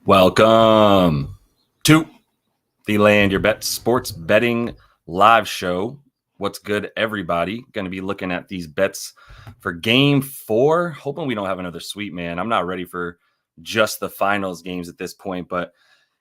Welcome to the Land Your Bet Sports Betting Live Show. What's good, everybody? Going to be looking at these bets for Game 4. Hoping we don't have another sweep, man. I'm not ready for just the finals games at this point, but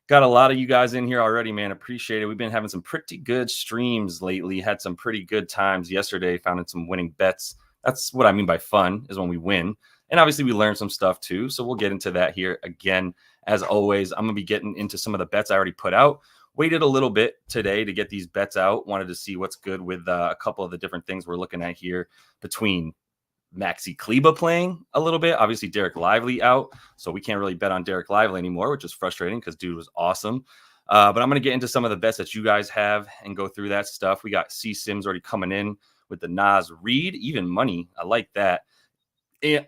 got a lot of you guys in here already, man. Appreciate it. We've been having some pretty good streams lately. Had some pretty good times yesterday. Found some winning bets. That's what I mean by fun, is when we win. And obviously we learned some stuff too. So we'll get into that here again. As always, I'm going to be getting into some of the bets I already put out. Waited a little bit today to get these bets out. Wanted to see what's good with a couple of the different things we're looking at here between Maxi Kleba playing a little bit. Obviously, Derek Lively out. So we can't really bet on Derek Lively anymore, which is frustrating because dude was awesome. But I'm going to get into some of the bets that you guys have and go through that stuff. We got C Sims already coming in with the Naz Reid, even money. I like that.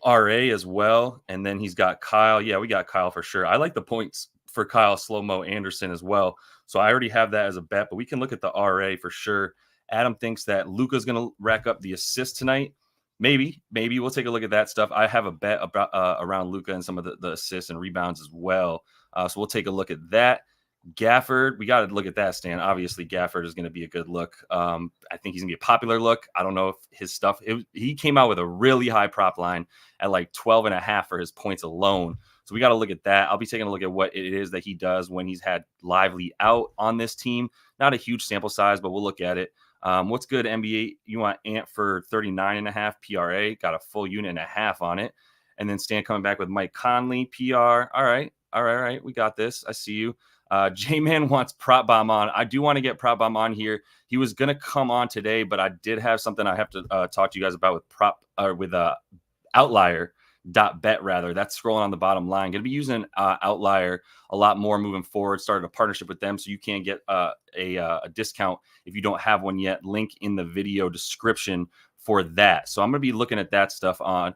RA as well. And then he's got Kyle. Yeah, we got Kyle for sure. I like the points for Kyle Slow-Mo Anderson as well. So I already have that as a bet, but we can look at the RA for sure. Adam thinks that Luka's going to rack up the assist tonight. Maybe we'll take a look at that stuff. I have a bet about around Luka and some of the assists and rebounds as well. So we'll take a look at that. Gafford, we got to look at that, Stan. Obviously, Gafford is going to be a good look. I think he's going to be a popular look. I don't know if his stuff, he came out with a really high prop line at like 12.5 for his points alone. So we got to look at that. I'll be taking a look at what it is that he does when he's had Lively out on this team. Not a huge sample size, but we'll look at it. What's good, NBA? You want Ant for 39.5 PRA, got a full unit and a half on it. And then Stan coming back with Mike Conley, PR. All right. We got this. I see you. J-Man wants Prop Bomb on. I do want to get Prop Bomb on here. He was going to come on today, but I did have something I have to talk to you guys about with Outlier.bet rather. That's scrolling on the bottom line. Going to be using Outlier a lot more moving forward. Started a partnership with them, so you can get a discount if you don't have one yet. Link in the video description for that. So I'm going to be looking at that stuff on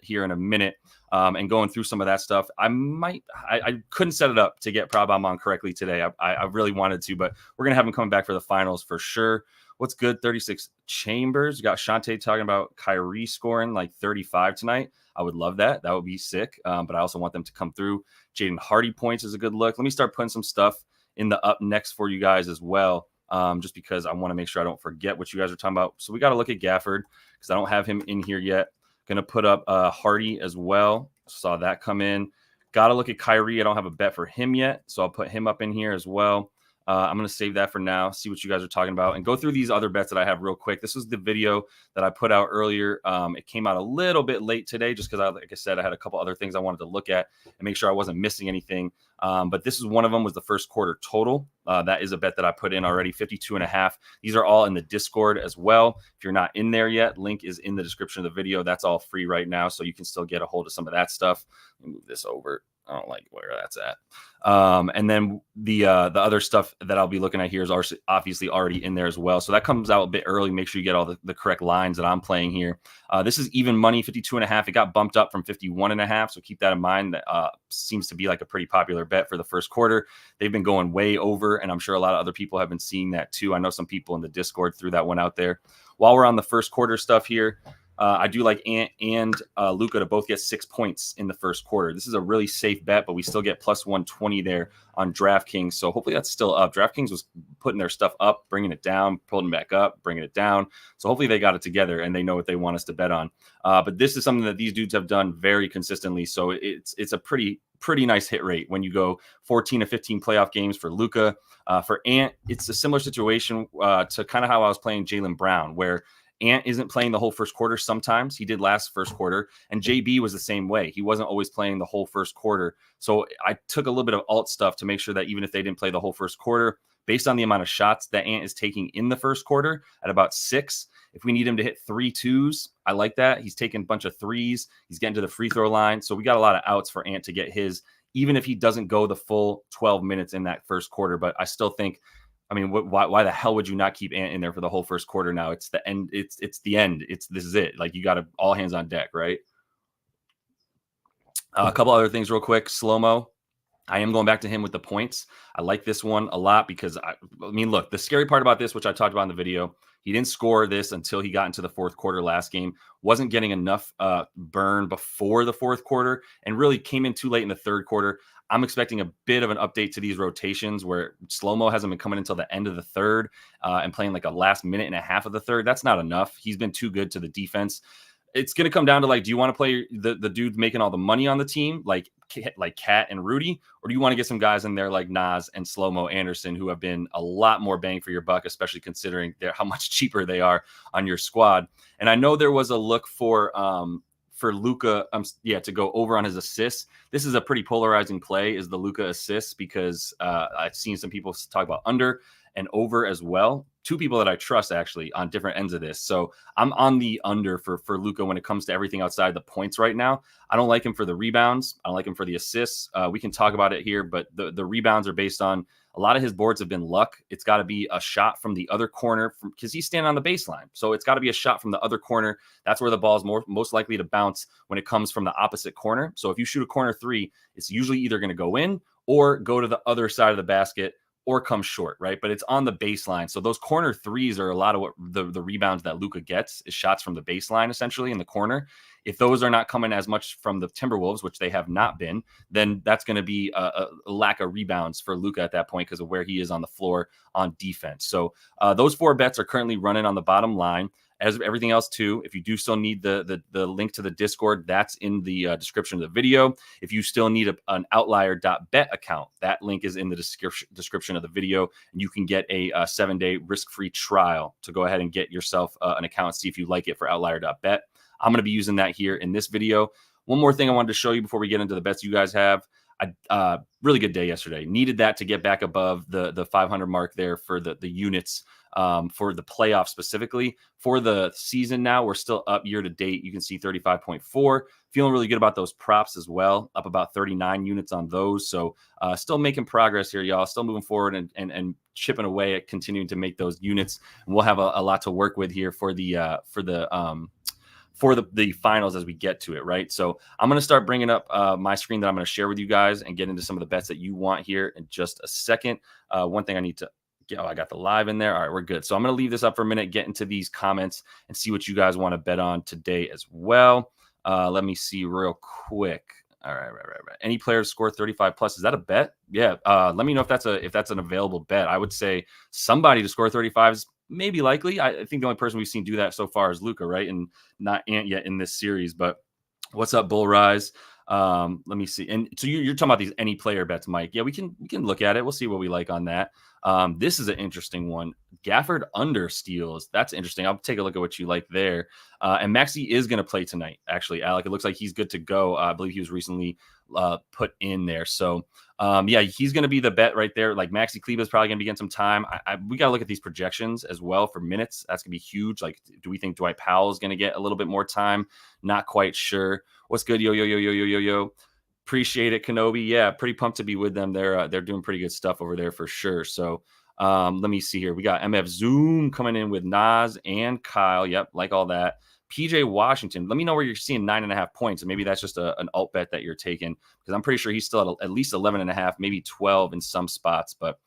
here in a minute. And going through some of that stuff. I couldn't set it up to get Prop Bomb on correctly today. I really wanted to, but we're going to have him coming back for the finals for sure. What's good? 36 Chambers. You got Shantae talking about Kyrie scoring like 35 tonight. I would love that. That would be sick. But I also want them to come through. Jaden Hardy points is a good look. Let me start putting some stuff in the up next for you guys as well. Just because I want to make sure I don't forget what you guys are talking about. So we got to look at Gafford because I don't have him in here yet. Going to put up Hardy as well. Saw that come in. Got to look at Kyrie. I don't have a bet for him yet, so I'll put him up in here as well. I'm going to save that for now, see what you guys are talking about, and go through these other bets that I have real quick. This was the video that I put out earlier. It came out a little bit late today just because, like I said, I had a couple other things I wanted to look at and make sure I wasn't missing anything. But this is one of them was the first quarter total. That is a bet that I put in already, 52.5. These are all in the Discord as well. If you're not in there yet, link is in the description of the video. That's all free right now, so you can still get a hold of some of that stuff. Let me move this over. I don't like where that's at. And then the other stuff that I'll be looking at here is obviously already in there as well. So that comes out a bit early. Make sure you get all the correct lines that I'm playing here. This is even money, 52.5. It got bumped up from 51.5. So keep that in mind. That seems to be like a pretty popular bet for the first quarter. They've been going way over, and I'm sure a lot of other people have been seeing that too. I know some people in the Discord threw that one out there. While we're on the first quarter stuff here, I do like Ant and Luka to both get 6 points in the first quarter. This is a really safe bet, but we still get plus 120 there on DraftKings. So hopefully that's still up. DraftKings was putting their stuff up, bringing it down, pulling it back up, bringing it down. So hopefully they got it together and they know what they want us to bet on. But this is something that these dudes have done very consistently. So it's a pretty nice hit rate when you go 14 to 15 playoff games for Luka. For Ant, it's a similar situation to kind of how I was playing Jaylen Brown, where Ant isn't playing the whole first quarter. Sometimes he did last first quarter, and JB was the same way. He wasn't always playing the whole first quarter. So I took a little bit of alt stuff to make sure that even if they didn't play the whole first quarter, based on the amount of shots that Ant is taking in the first quarter at about 6, if we need him to hit 3 2s, I like that. He's taking a bunch of 3s. He's getting to the free throw line. So we got a lot of outs for Ant to get his, even if he doesn't go the full 12 minutes in that first quarter. But I still think, I mean, why the hell would you not keep Ant in there for the whole first quarter now? It's the end. It's the end. This is it. Like, you got to all hands on deck, right? A couple other things real quick. Slow-mo. I am going back to him with the points. I like this one a lot because, I mean, look, the scary part about this, which I talked about in the video, he didn't score this until he got into the fourth quarter last game. Wasn't getting enough burn before the fourth quarter and really came in too late in the third quarter. I'm expecting a bit of an update to these rotations where Slow-Mo hasn't been coming until the end of the third and playing like a last minute and a half of the third. That's not enough. He's been too good to the defense. It's going to come down to like, do you want to play the dudes making all the money on the team, like Cat and Rudy, or do you want to get some guys in there like Naz and Slow-Mo Anderson, who have been a lot more bang for your buck, especially considering how much cheaper they are on your squad? And I know there was a look for Luka, to go over on his assists. This is a pretty polarizing play, is the Luka assists, because I've seen some people talk about under and over as well. Two people that I trust actually on different ends of this. So I'm on the under for Luka when it comes to everything outside the points right now. I don't like him for the rebounds. I don't like him for the assists. We can talk about it here, but the rebounds are based on a lot of his boards have been luck. It's got to be a shot from the other corner because he's standing on the baseline. So it's got to be a shot from the other corner. That's where the ball is most likely to bounce when it comes from the opposite corner. So if you shoot a corner three, it's usually either going to go in or go to the other side of the basket or come short, right? But it's on the baseline. So those corner threes are a lot of what the rebounds that Luka gets is shots from the baseline, essentially in the corner. If those are not coming as much from the Timberwolves, which they have not been, then that's going to be a lack of rebounds for Luka at that point because of where he is on the floor on defense. So those four bets are currently running on the bottom line. As everything else too, if you do still need the link to the Discord, that's in the description of the video. If you still need an outlier.bet account, that link is in the description of the video, and you can get a 7-day risk-free trial to go ahead and get yourself an account and see if you like it for outlier.bet. I'm going to be using that here in this video. One more thing I wanted to show you before we get into the bets you guys have. Really good day yesterday. Needed that to get back above the 500 mark there for the units for the playoffs specifically. For the season now, we're still up year to date. You can see 35.4. Feeling really good about those props as well. Up about 39 units on those. So still making progress here, y'all. Still moving forward and chipping away at continuing to make those units. And we'll have a lot to work with here for the finals as we get to it, right? So I'm going to start bringing up my screen that I'm going to share with you guys and get into some of the bets that you want here in just a second. One thing I need to get, I got the live in there. All right, we're good. So I'm going to leave this up for a minute, get into these comments and see what you guys want to bet on today as well. Let me see real quick. All right. Any players score 35 plus? Is that a bet? Yeah. Let me know if that's an available bet. I would say somebody to score 35 is maybe likely. I think the only person we've seen do that so far is Luka, right? And not Ant yet in this series. But what's up, Bull Rise? Let me see. And so you're talking about these any player bets, Mike. Yeah, we can look at it. We'll see what we like on that. This is an interesting one. Gafford under steals. That's interesting. I'll take a look at what you like there. And Maxey is going to play tonight, actually, Alec. It looks like he's good to go. I believe he was recently put in there. So, yeah, he's going to be the bet right there. Like Maxey Kleber is probably going to be getting some time. We got to look at these projections as well for minutes. That's going to be huge. Like, do we think Dwight Powell is going to get a little bit more time? Not quite sure. What's good? Yo. Appreciate it, Kenobi. Yeah, pretty pumped to be with them. They're doing pretty good stuff over there for sure. So let me see here. We got MF Zoom coming in with Naz and Kyle. Yep, like all that. PJ Washington. Let me know where you're seeing 9.5 points. And maybe that's just an alt bet that you're taking, because I'm pretty sure he's still at least 11.5, maybe 12 in some spots. But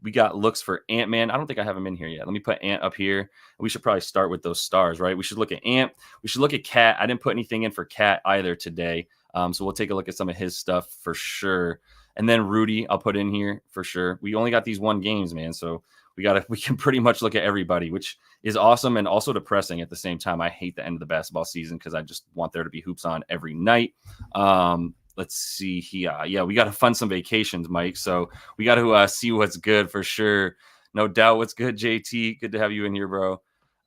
we got looks for Ant-Man. I don't think I have him in here yet. Let me put Ant up here. We should probably start with those stars, right? We should look at Ant. We should look at Cat. I didn't put anything in for Cat either today. So we'll take a look at some of his stuff for sure. And then Rudy, I'll put in here for sure. We only got these 1 games, man. So we can pretty much look at everybody, which is awesome and also depressing at the same time. I hate the end of the basketball season because I just want there to be hoops on every night. Let's see here. Yeah, we got to fund some vacations, Mike. So we got to see what's good for sure. No doubt. What's good, JT? Good to have you in here, bro.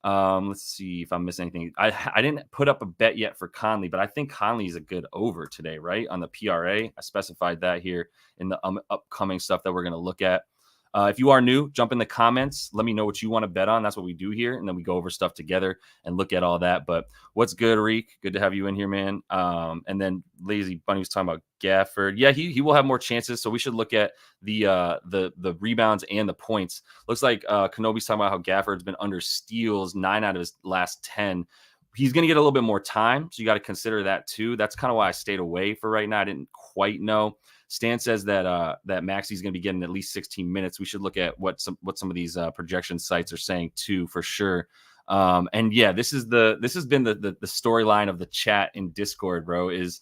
Let's see if I'm missing anything. I didn't put up a bet yet for Conley, but I think Conley is a good over today, right? On the PRA. I specified that here in the upcoming stuff that we're going to look at. If you are new, jump in the comments. Let me know what you want to bet on. That's what we do here. And then we go over stuff together and look at all that. But what's good, Reek? Good to have you in here, man. And then Lazy Bunny was talking about Gafford. Yeah, he will have more chances. So we should look at the rebounds and the points. Looks like Kenobi's talking about how Gafford's been under steals 9 out of his last 10. He's going to get a little bit more time. So you got to consider that too. That's kind of why I stayed away for right now. I didn't quite know. Stan says that Maxey's going to be getting at least 16 minutes. We should look at what some of these projection sites are saying too, for sure. And yeah, this has been the storyline of the chat in Discord, bro. Is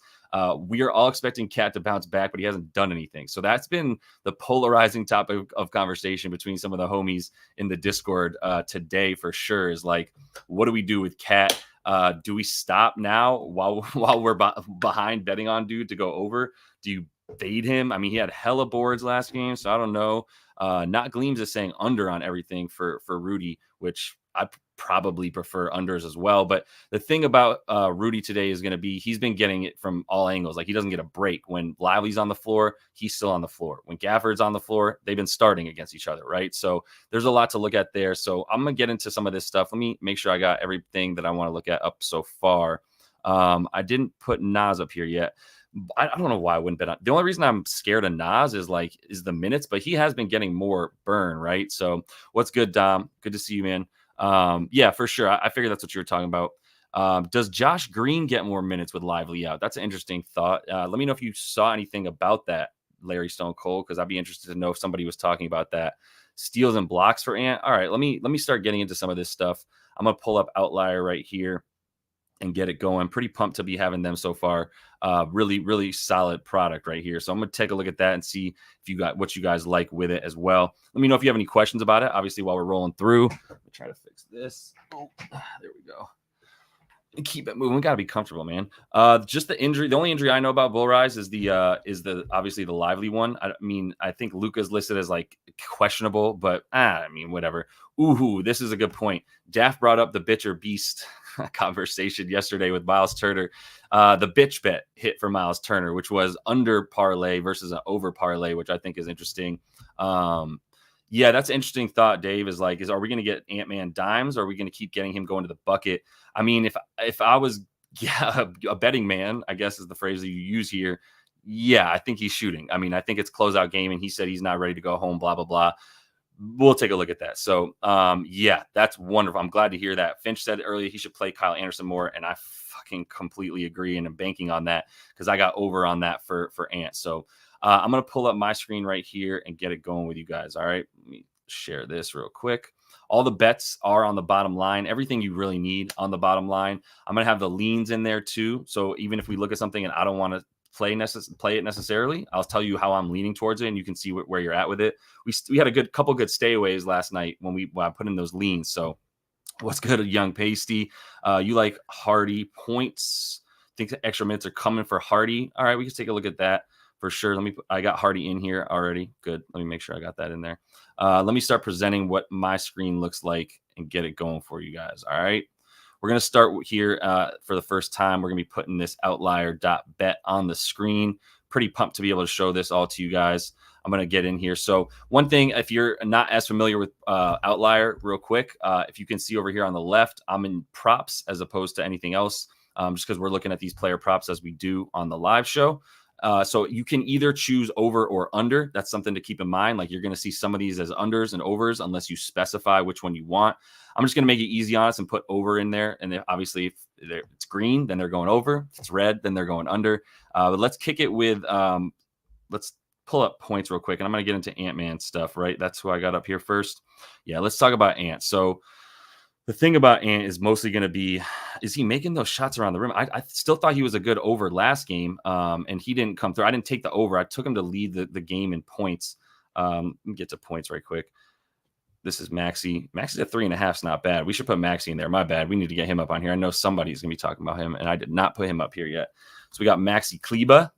We are all expecting Cat to bounce back, but he hasn't done anything. So that's been the polarizing topic of conversation between some of the homies in the Discord today for sure, is like, what do we do with Cat? Do we stop now while we're behind betting on dude to go over? Do you fade him? I mean, he had hella boards last game, so I don't know. Not Gleams is saying under on everything for Rudy, which I probably prefer unders as well. But the thing about Rudy today is going to be he's been getting it from all angles. Like, he doesn't get a break. When Lively's on the floor, he's still on the floor. When Gafford's on the floor, they've been starting against each other, right? So there's a lot to look at there. So I'm going to get into some of this stuff. Let me make sure I got everything that I want to look at up so far. I didn't put Naz up here yet. I don't know why I wouldn't bet on. The only reason I'm scared of Naz is the minutes, but he has been getting more burn, right? So what's good, Dom? Good to see you, man. Yeah, for sure. I figured that's what you were talking about. Does Josh Green get more minutes with Lively out? That's an interesting thought. Let me know if you saw anything about that, Larry Stone Cold, because I'd be interested to know if somebody was talking about that. Steals and blocks for Ant. All right, let me start getting into some of this stuff. I'm gonna pull up Outlier right here and get it going. Pretty pumped to be having them so far. Really, really solid product right here. So I'm going to take a look at that and see if you got what you guys like with it as well. Let me know if you have any questions about it. Obviously, while we're rolling through, let me try to fix this. Oh, there we go. And keep it moving. We got to be comfortable, man. Just the injury. The only injury I know about Bull Rise is the obviously the Lively one. I mean, I think Luka's listed as like questionable, but I mean, whatever. Ooh, this is a good point. Daff brought up the bitch or beast conversation yesterday with Miles Turner. The bitch bet hit for Miles Turner, which was under parlay versus an over parlay, which I think is interesting. Yeah, that's an interesting thought, Dave, are we going to get Ant-Man dimes, or are we going to keep getting him going to the bucket? I mean, if I was a betting man, I guess is the phrase that you use here. Yeah, I think he's shooting. I mean, I think it's closeout game, and he said he's not ready to go home, blah, blah, blah. We'll take a look at that. So, yeah, that's wonderful. I'm glad to hear that. Finch said earlier he should play Kyle Anderson more, and I fucking completely agree, and I'm banking on that because I got over on that for Ant. So I'm going to pull up my screen right here and get it going with you guys. All right, let me share this real quick. All the bets are on the bottom line. Everything you really need on the bottom line. I'm going to have the leans in there too. So even if we look at something and I don't want to play it necessarily, I'll tell you how I'm leaning towards it, and you can see where you're at with it. We had a couple good stayaways last night when I put in those leans. So what's good, Young Pasty? You like Hardy points? Think the extra minutes are coming for Hardy? All right, we can take a look at that for sure. I got Hardy in here already. Good. Let me make sure I got that in there. Let me start presenting what my screen looks like and get it going for you guys. All right. We're going to start here for the first time. We're going to be putting this outlier.bet on the screen. Pretty pumped to be able to show this all to you guys. I'm going to get in here. So one thing, if you're not as familiar with Outlier, real quick, if you can see over here on the left, I'm in props as opposed to anything else, just because we're looking at these player props as we do on the live show. So you can either choose over or under. That's something to keep in mind. Like, you're going to see some of these as unders and overs unless you specify which one you want. I'm just going to make it easy on us and put over in there. And obviously, if it's green, then they're going over. If it's red, then they're going under. But let's kick it with, let's pull up points real quick. And I'm going to get into Ant-Man stuff, right? That's who I got up here first. Yeah, let's talk about Ant. So the thing about Ant is mostly going to be, is he making those shots around the rim? I still thought he was a good over last game, and he didn't come through. I didn't take the over. I took him to lead the game in points. Let me get to points right quick. This is Maxey. Maxey's at 3.5 is not bad. We should put Maxey in there. My bad. We need to get him up on here. I know somebody's going to be talking about him, and I did not put him up here yet. So we got Maxey Kleba,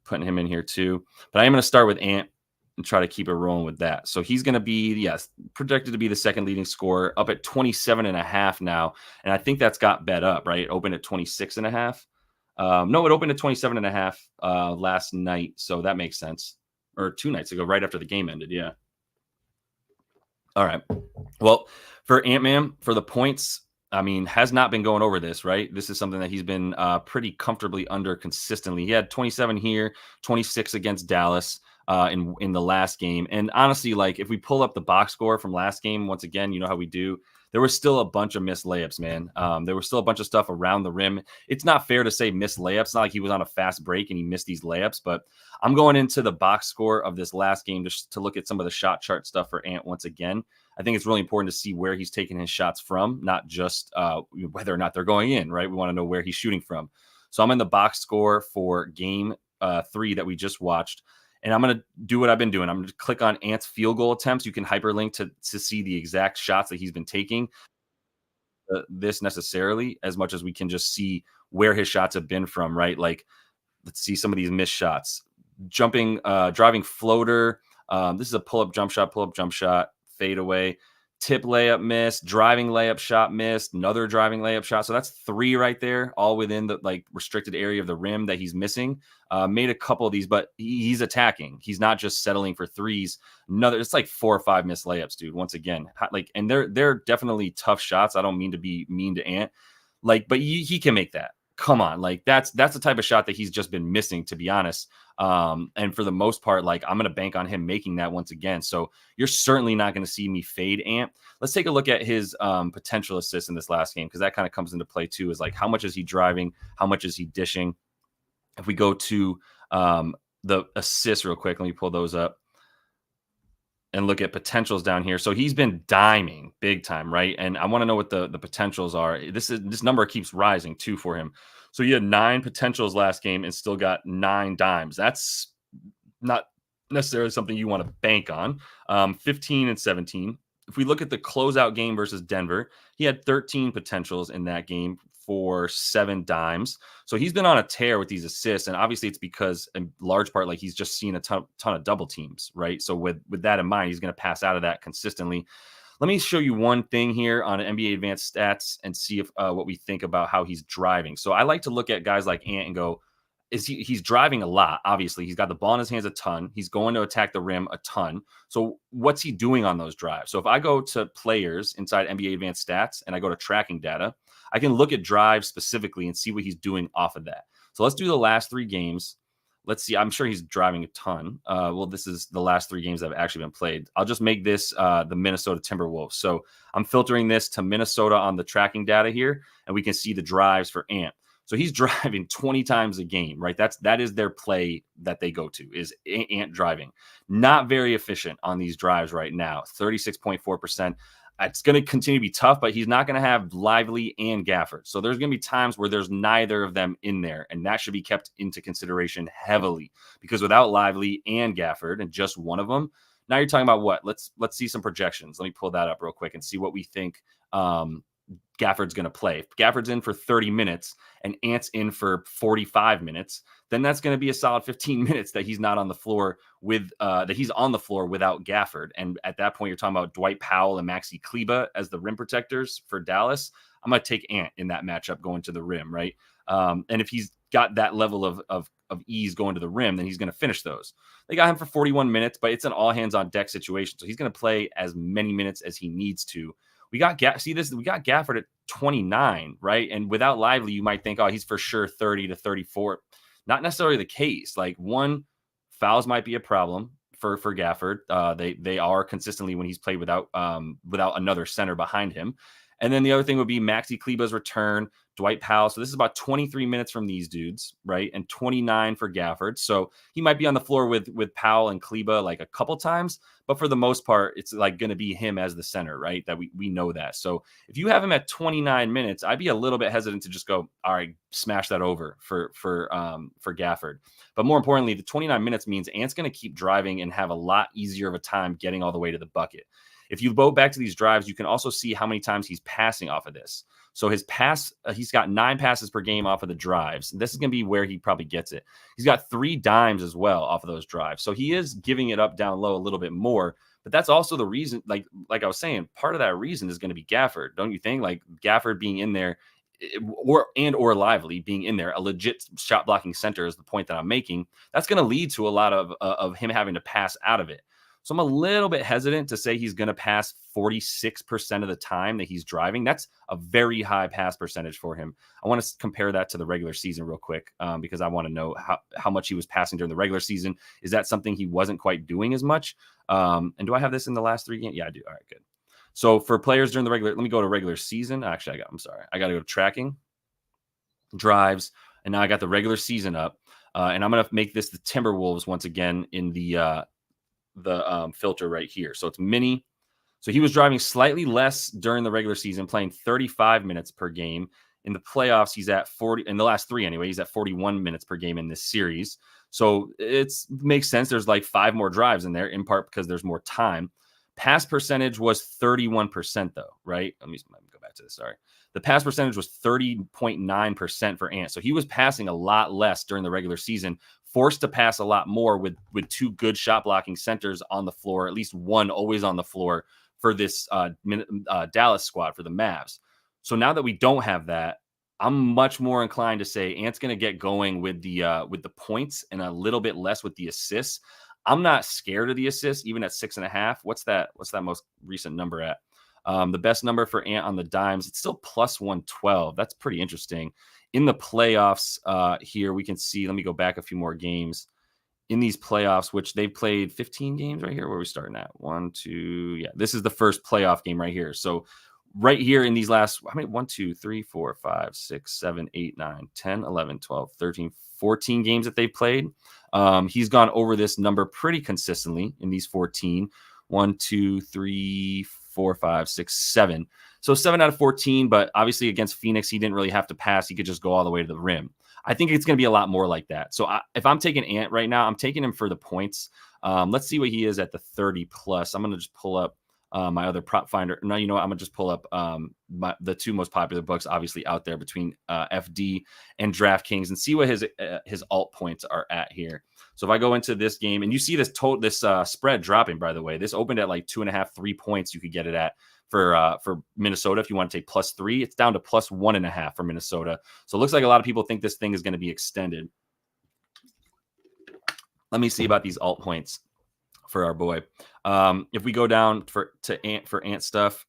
putting him in here too. But I am going to start with Ant and try to keep it rolling with that. So he's going to be, yes, projected to be the second leading scorer, up at 27.5 now. And I think that's got bet up, right? It opened at 26.5. No, it opened at 27.5 last night. So that makes sense. Or 2 nights ago, right after the game ended. Yeah. All right. Well, for Ant-Man, for the points, I mean, has not been going over this, right? This is something that he's been pretty comfortably under consistently. He had 27 here, 26 against Dallas in the last game. And honestly, like, if we pull up the box score from last game, once again, you know how we do, there was still a bunch of missed layups, man. There was still a bunch of stuff around the rim. It's not fair to say missed layups. It's not like he was on a fast break and he missed these layups, but I'm going into the box score of this last game just to look at some of the shot chart stuff for Ant once again. I think it's really important to see where he's taking his shots from, not just whether or not they're going in, right? We want to know where he's shooting from. So I'm in the box score for game 3 that we just watched. And I'm going to do what I've been doing. I'm going to click on Ant's field goal attempts. You can hyperlink to see the exact shots that he's been taking. This necessarily as much as we can just see where his shots have been from, right? Like, let's see some of these missed shots. Driving floater. This is a pull-up jump shot, fade away. Tip layup missed, driving layup shot missed, another driving layup shot. So that's 3 right there, all within the like restricted area of the rim that he's missing. Made a couple of these, but he's attacking. He's not just settling for threes. It's like 4 or 5 missed layups, dude. Once again, like, and they're definitely tough shots. I don't mean to be mean to Ant, like, but he can make that. Come on, like that's the type of shot that he's just been missing, to be honest. And for the most part, like, I'm gonna bank on him making that once again. So you're certainly not gonna see me fade Ant. Let's take a look at his potential assists in this last game, because that kind of comes into play too. Is like, how much is he driving? How much is he dishing? If we go to the assists real quick, let me pull those up and look at potentials down here. So he's been diming big time, right? And I want to know what the potentials are. This number keeps rising too for him. So he had 9 potentials last game and still got 9 dimes. That's not necessarily something you want to bank on. 15 and 17. If we look at the closeout game versus Denver, he had 13 potentials in that game for 7 dimes. So he's been on a tear with these assists. And obviously it's because in large part, like, he's just seen a ton of double teams, right? So with that in mind, he's going to pass out of that consistently. Let me show you one thing here on NBA Advanced Stats and see if what we think about how he's driving. So I like to look at guys like Ant and go, he's driving a lot. Obviously, he's got the ball in his hands a ton. He's going to attack the rim a ton. So what's he doing on those drives? So if I go to players inside NBA Advanced Stats and I go to tracking data, I can look at drives specifically and see what he's doing off of that. So let's do the last 3 games. Let's see. I'm sure he's driving a ton. Well, this is the last 3 games that have actually been played. I'll just make this the Minnesota Timberwolves. So I'm filtering this to Minnesota on the tracking data here, and we can see the drives for Ant. So he's driving 20 times a game, right? That is their play that they go to, is Ant driving. Not very efficient on these drives right now, 36.4%. It's going to continue to be tough, but he's not going to have Lively and Gafford. So there's going to be times where there's neither of them in there, and that should be kept into consideration heavily, because without Lively and Gafford and just one of them, now you're talking about what? Let's see some projections. Let me pull that up real quick and see what we think Gafford's going to play. If Gafford's in for 30 minutes and Ant's in for 45 minutes, then that's going to be a solid 15 minutes that he's not on the floor with, that he's on the floor without Gafford. And at that point, you're talking about Dwight Powell and Maxi Kleber as the rim protectors for Dallas. I'm going to take Ant in that matchup going to the rim, right? And if he's got that level of ease going to the rim, then he's going to finish those. They got him for 41 minutes, but it's an all hands on deck situation. So he's going to play as many minutes as he needs to. We got Gafford at 29, right? And without Lively, you might think, oh, he's for sure 30 to 34. Not necessarily the case. Like, one, fouls might be a problem for Gafford. They are consistently when he's played without another center behind him. And then the other thing would be Maxi Kleber's return, Dwight Powell. So this is about 23 minutes from these dudes, right? And 29 for Gafford. So he might be on the floor with Powell and Kleber like a couple times, but for the most part, it's like going to be him as the center, right? That we know that. So if you have him at 29 minutes, I'd be a little bit hesitant to just go, all right, smash that over for Gafford. But more importantly, the 29 minutes means Ant's going to keep driving and have a lot easier of a time getting all the way to the bucket. If you go back to these drives, you can also see how many times he's passing off of this. So his pass, he's got 9 passes per game off of the drives. This is going to be where he probably gets it. He's got 3 dimes as well off of those drives. So he is giving it up down low a little bit more. But that's also the reason, like I was saying, part of that reason is going to be Gafford, don't you think? Like, Gafford being in there, or Lively being in there, a legit shot blocking center is the point that I'm making. That's going to lead to a lot of him having to pass out of it. So I'm a little bit hesitant to say he's going to pass 46% of the time that he's driving. That's a very high pass percentage for him. I want to compare that to the regular season real quick, because I want to know how much he was passing during the regular season. Is that something he wasn't quite doing as much? And do I have this in the last 3 games? Yeah, I do. All right, good. So for players during the regular, let me go to regular season. Actually, I got to go to tracking, drives, and now I got the regular season up. And I'm going to make this the Timberwolves once again in the filter right here. So it's mini. So he was driving slightly less during the regular season, playing 35 minutes per game. In the playoffs, he's at 40 in the last 3 anyway. He's at 41 minutes per game in this series. So it makes sense. There's like 5 more drives in there, in part because there's more time. Pass percentage was 31% though, right? Let me go back to this. Sorry. The pass percentage was 30.9% for Ant. So he was passing a lot less during the regular season, forced to pass a lot more with 2 good shot blocking centers on the floor, at least one always on the floor for this Dallas squad for the Mavs. So now that we don't have that, I'm much more inclined to say Ant's going to get going with the points and a little bit less with the assists. I'm not scared of the assists, even at 6.5. What's that most recent number at? The best number for Ant on the dimes, it's still plus 112. That's pretty interesting. In the playoffs here, we can see, let me go back a few more games. In these playoffs, which they've played 15 games right here, where are we starting at? 1, 2, yeah. This is the first playoff game right here. So right here in these last, 1, 2, 3, 4, 5, 6, 7, 8, 9, 10, 11, 12, 13, 14 games that they've played. He's gone over this number pretty consistently in these 14. 1, 2, 3, 4, 5, 6, 7. So 7 out of 14, but obviously against Phoenix, he didn't really have to pass. He could just go all the way to the rim. I think it's going to be a lot more like that. So if I'm taking Ant right now, I'm taking him for the points. Let's see what he is at the 30 plus. I'm going to just pull up my other prop finder. No, you know what? I'm going to just pull up the 2 most popular books, obviously out there between FD and DraftKings, and see what his alt points are at here. So if I go into this game and you see this spread dropping, by the way, this opened at like 2.5, 3 points. You could get it at for Minnesota. If you want to take +3, it's down to +1.5 for Minnesota. So it looks like a lot of people think this thing is going to be extended. Let me see about these alt points for our boy. If we go down for Ant stuff,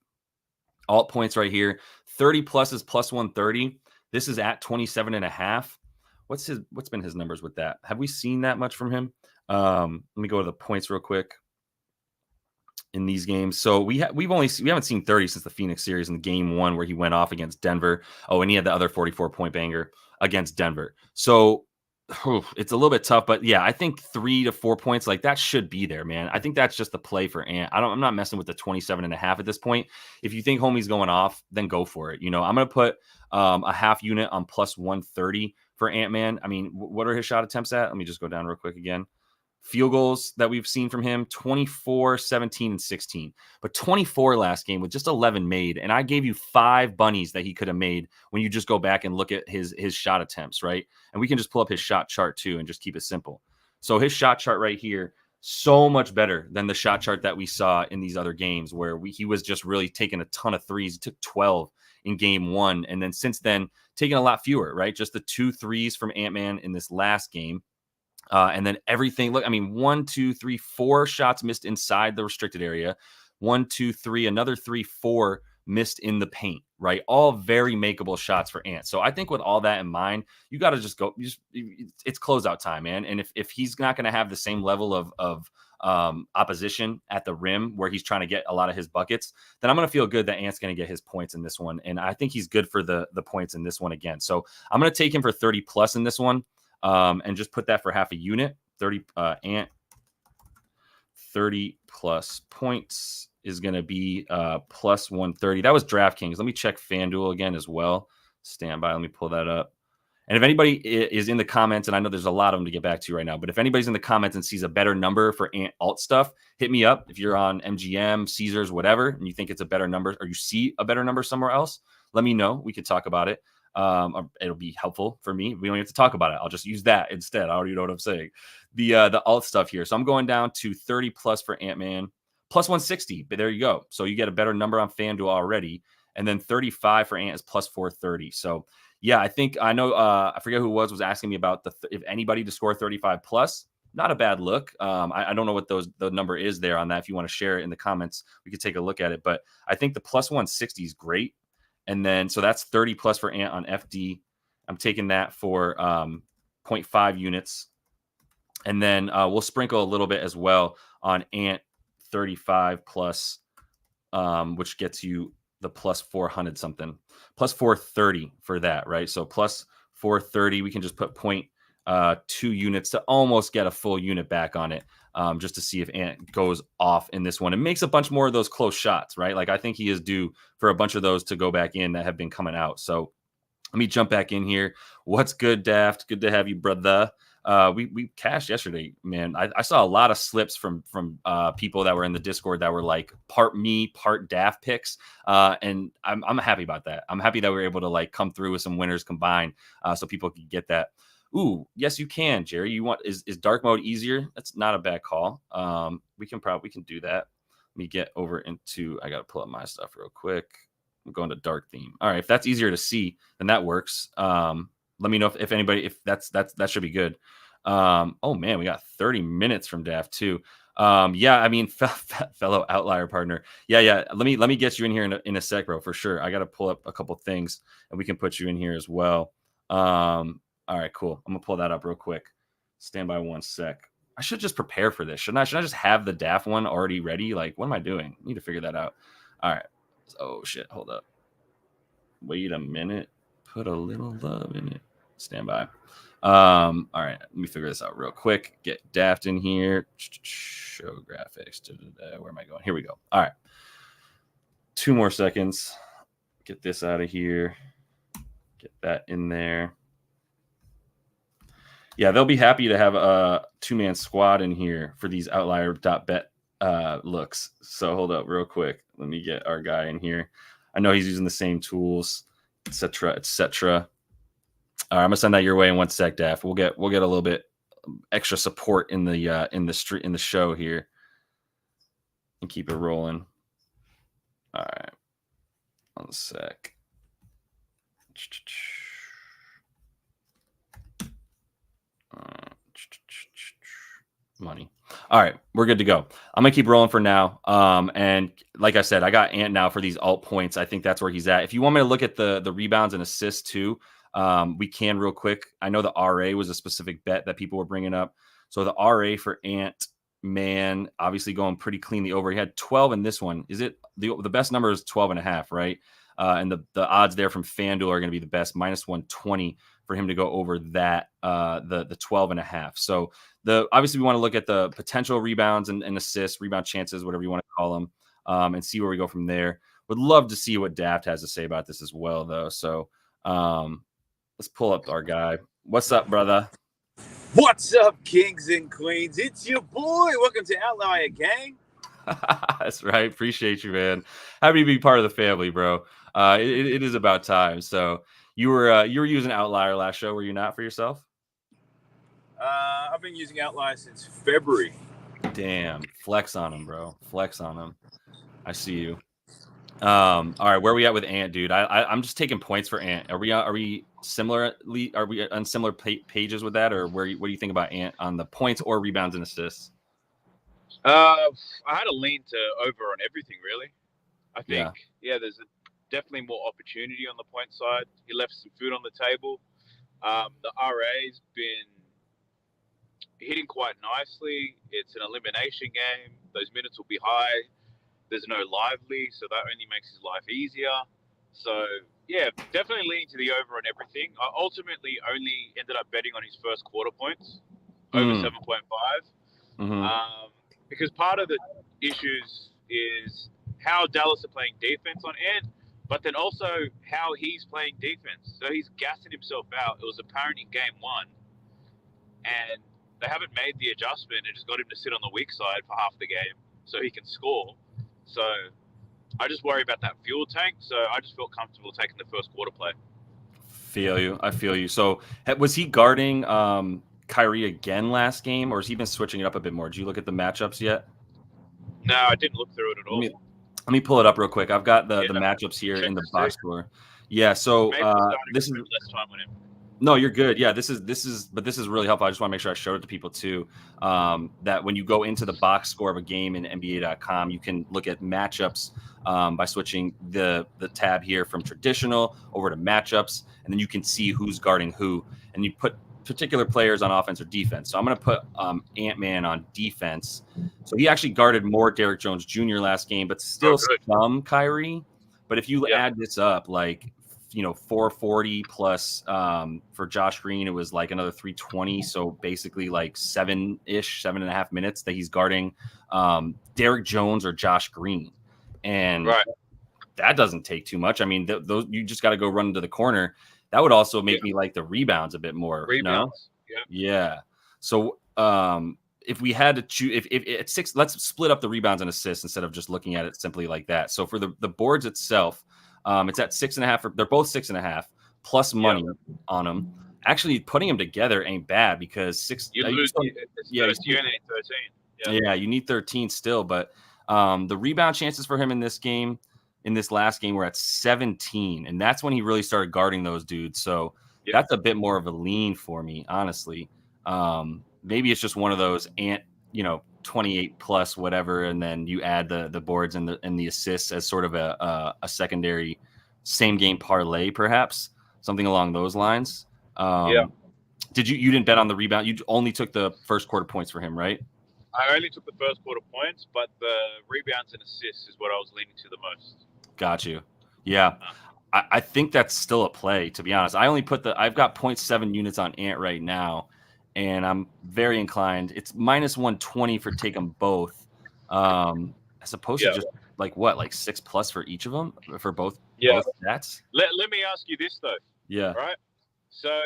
alt points right here, 30 plus is +130. This is at 27.5. What's been his numbers with that? Have we seen that much from him? Let me go to the points real quick in these games. So we haven't seen 30 since the Phoenix series in game 1 where he went off against Denver. Oh, and he had the other 44-point banger against Denver. So it's a little bit tough, but yeah, I think 3 to 4 points like that should be there, man. I think that's just the play for Ant. I'm not messing with the 27.5 at this point. If you think homie's going off, then go for it. You know, I'm going to put a half unit on +130 for Ant-Man. I mean, what are his shot attempts at? Let me just go down real quick again. Field goals that we've seen from him, 24, 17, and 16. But 24 last game with just 11 made. And I gave you 5 bunnies that he could have made when you just go back and look at his shot attempts, right? And we can just pull up his shot chart too and just keep it simple. So his shot chart right here, so much better than the shot chart that we saw in these other games where he was just really taking a ton of threes. He took 12 in game 1. And then since then, taking a lot fewer, right? Just the 2 threes from Ant-Man in this last game. And then everything, look, I mean, 1, 2, 3, 4 shots missed inside the restricted area. 1, 2, 3, another 3, 4 missed in the paint, right? All very makeable shots for Ant. So I think with all that in mind, you got to just go, it's closeout time, man. And if he's not going to have the same level of opposition at the rim where he's trying to get a lot of his buckets, then I'm going to feel good that Ant's going to get his points in this one. And I think he's good for the points in this one again. So I'm going to take him for 30 plus in this one. And just put that for half a unit. 30 Ant 30 plus points is going to be +130. That was DraftKings. Let me check FanDuel again as well. Stand by. Let me pull that up. And if anybody is in the comments, and I know there's a lot of them to get back to right now, but if anybody's in the comments and sees a better number for Ant alt stuff, hit me up. If you're on MGM, Caesars, whatever, and you think it's a better number or you see a better number somewhere else, let me know. We could talk about it. It'll be helpful for me. We don't have to talk about it. I'll just use that instead. I already know what I'm saying. The alt stuff here. So I'm going down to 30 plus for Ant-Man, +160. But there you go. So you get a better number on FanDuel already. And then 35 for Ant is +430. So yeah, I know I forget who was asking me about if anybody to score 35 plus. Not a bad look. I don't know what the number is there on that. If you want to share it in the comments, we could take a look at it. But I think the +160 is great. And then, so that's 30 plus for Ant on FD. I'm taking that for 0.5 units. And then we'll sprinkle a little bit as well on Ant 35 plus, which gets you the +400 something, +430 for that, right? So +430, we can just put 0.2 units to almost get a full unit back on it. Just to see if Ant goes off in this one and makes a bunch more of those close shots, right? Like I think he is due for a bunch of those to go back in that have been coming out. So Let me jump back in here. What's good, Daft? Good to have you, brother. We cashed yesterday, man. I saw a lot of slips from people that were in the Discord that were like part me, part Daft picks, and I'm happy about that. I'm happy that we were able to like come through with some winners combined, so people could get that. Ooh, yes, you can, Jerry. You want is dark mode easier? That's not a bad call. We can do that. Let me get over into. I gotta pull up my stuff real quick. I'm going to dark theme. All right, if that's easier to see, then that works. Let me know if anybody, if that should be good. Oh man, we got 30 minutes from Daft too. Yeah, I mean, fellow outlier partner. Yeah. Let me get you in here in a sec, bro, for sure. I got to pull up a couple things and we can put you in here as well. All right, cool. I'm gonna pull that up real quick. Stand by 1 sec. I should just prepare for this, shouldn't I? Should I just have the Daft one already ready? Like, what am I doing? I need to figure that out. All right. Oh shit, hold up. Wait a minute. Put a little love in it. Stand by. All right, let me figure this out real quick. Get Daft in here. Show graphics. Where am I going? Here we go. All right. 2 more seconds. Get this out of here. Get that in there. Yeah, they'll be happy to have a 2-man squad in here for these outlier.bet looks. So hold up real quick. Let me get our guy in here. I know he's using the same tools, etc. All right, I'm gonna send that your way in 1 sec, Daft. We'll get a little bit extra support in the show here and keep it rolling. All right, 1 sec. Money. All right, we're good to go. I'm gonna keep rolling for now. And like I said, I got Ant now for these alt points. I think that's where he's at. If you want me to look at the rebounds and assists too, we can real quick. I know the RA was a specific bet that people were bringing up. So the RA for Ant, man, obviously going pretty cleanly over. He had 12 in this one. Is it the best number is 12.5, right? And the odds there from FanDuel are going to be the best, -120 for him to go over that, the 12.5. So obviously we want to look at the potential rebounds and assists, rebound chances, whatever you want to call them, and see where we go from there. Would love to see what Daft has to say about this as well, though. So let's pull up our guy. What's up, brother? What's up, kings and queens? It's your boy. Welcome to Outlier Gang. That's right. Appreciate you, man. Happy to be part of the family, bro. It is about time. So you were using Outlier last show, were you not, for yourself? I've been using Outlier since February. Damn, flex on him, bro. Flex on him. I see you. All right, where are we at with Ant, dude? I'm just taking points for Ant. Are we similarly? Are we on similar pages with that, or what do you think about Ant on the points or rebounds and assists? I had a lean to over on everything, really. I think, there's definitely more opportunity on the point side. He left some food on the table. The RA's been hitting quite nicely. It's an elimination game. Those minutes will be high. There's no lively, so that only makes his life easier. So, yeah, definitely leaning to the over on everything. I ultimately only ended up betting on his first quarter points, over 7.5. Because part of the issues is how Dallas are playing defense on Ant, but then also how he's playing defense. So he's gassing himself out. It was apparent in game 1, and they haven't made the adjustment and just got him to sit on the weak side for half the game so he can score. So I just worry about that fuel tank. So I just felt comfortable taking the first quarter play. I feel you. So was he guarding Kyrie again last game, or has he been switching it up a bit more? Did you look at the matchups yet? No, I didn't look through it at all. Let me pull it up real quick. I've got the matchups here in the box score. Yeah, so this is less time on him. No, you're good. Yeah, this is really helpful. I just want to make sure I showed it to people too. That when you go into the box score of a game in NBA.com, you can look at matchups by switching the tab here from traditional over to matchups, and then you can see who's guarding who, and you put particular players on offense or defense. So I'm going to put Ant-Man on defense. So he actually guarded more Derrick Jones Jr. last game, but still some Kyrie. But if you add this up, like, 440 plus for Josh Green, it was like another 320. So basically like 7.5 minutes that he's guarding Derrick Jones or Josh Green. And that doesn't take too much. I mean, those you just got to go run into the corner. That would also make me like the rebounds a bit more. Rebounds. No? Yeah. So if we had to choose, if at 6, let's split up the rebounds and assists instead of just looking at it simply like that. So for the boards itself, it's at 6.5. They're both 6.5 plus money on them. Actually, putting them together ain't bad because 6. You lose. You only need 13. Yeah, you need 13 still, but the rebound chances for him in this game, in this last game, were at 17, and that's when he really started guarding those dudes. So that's a bit more of a lean for me, honestly. Maybe it's just one of those 28 plus whatever, and then you add the boards and the assists as sort of a secondary same game parlay, perhaps something along those lines. Did you didn't bet on the rebound? You only took the first quarter points for him, right? I only took the first quarter points, but the rebounds and assists is what I was leaning to the most. Got you. Yeah. I think that's still a play, to be honest. I've got 0.7 units on Ant right now, and I'm very inclined. It's minus 120 for take them both. As opposed to just like 6 plus for each of them for both stats. Let me ask you this though. Yeah. Right. So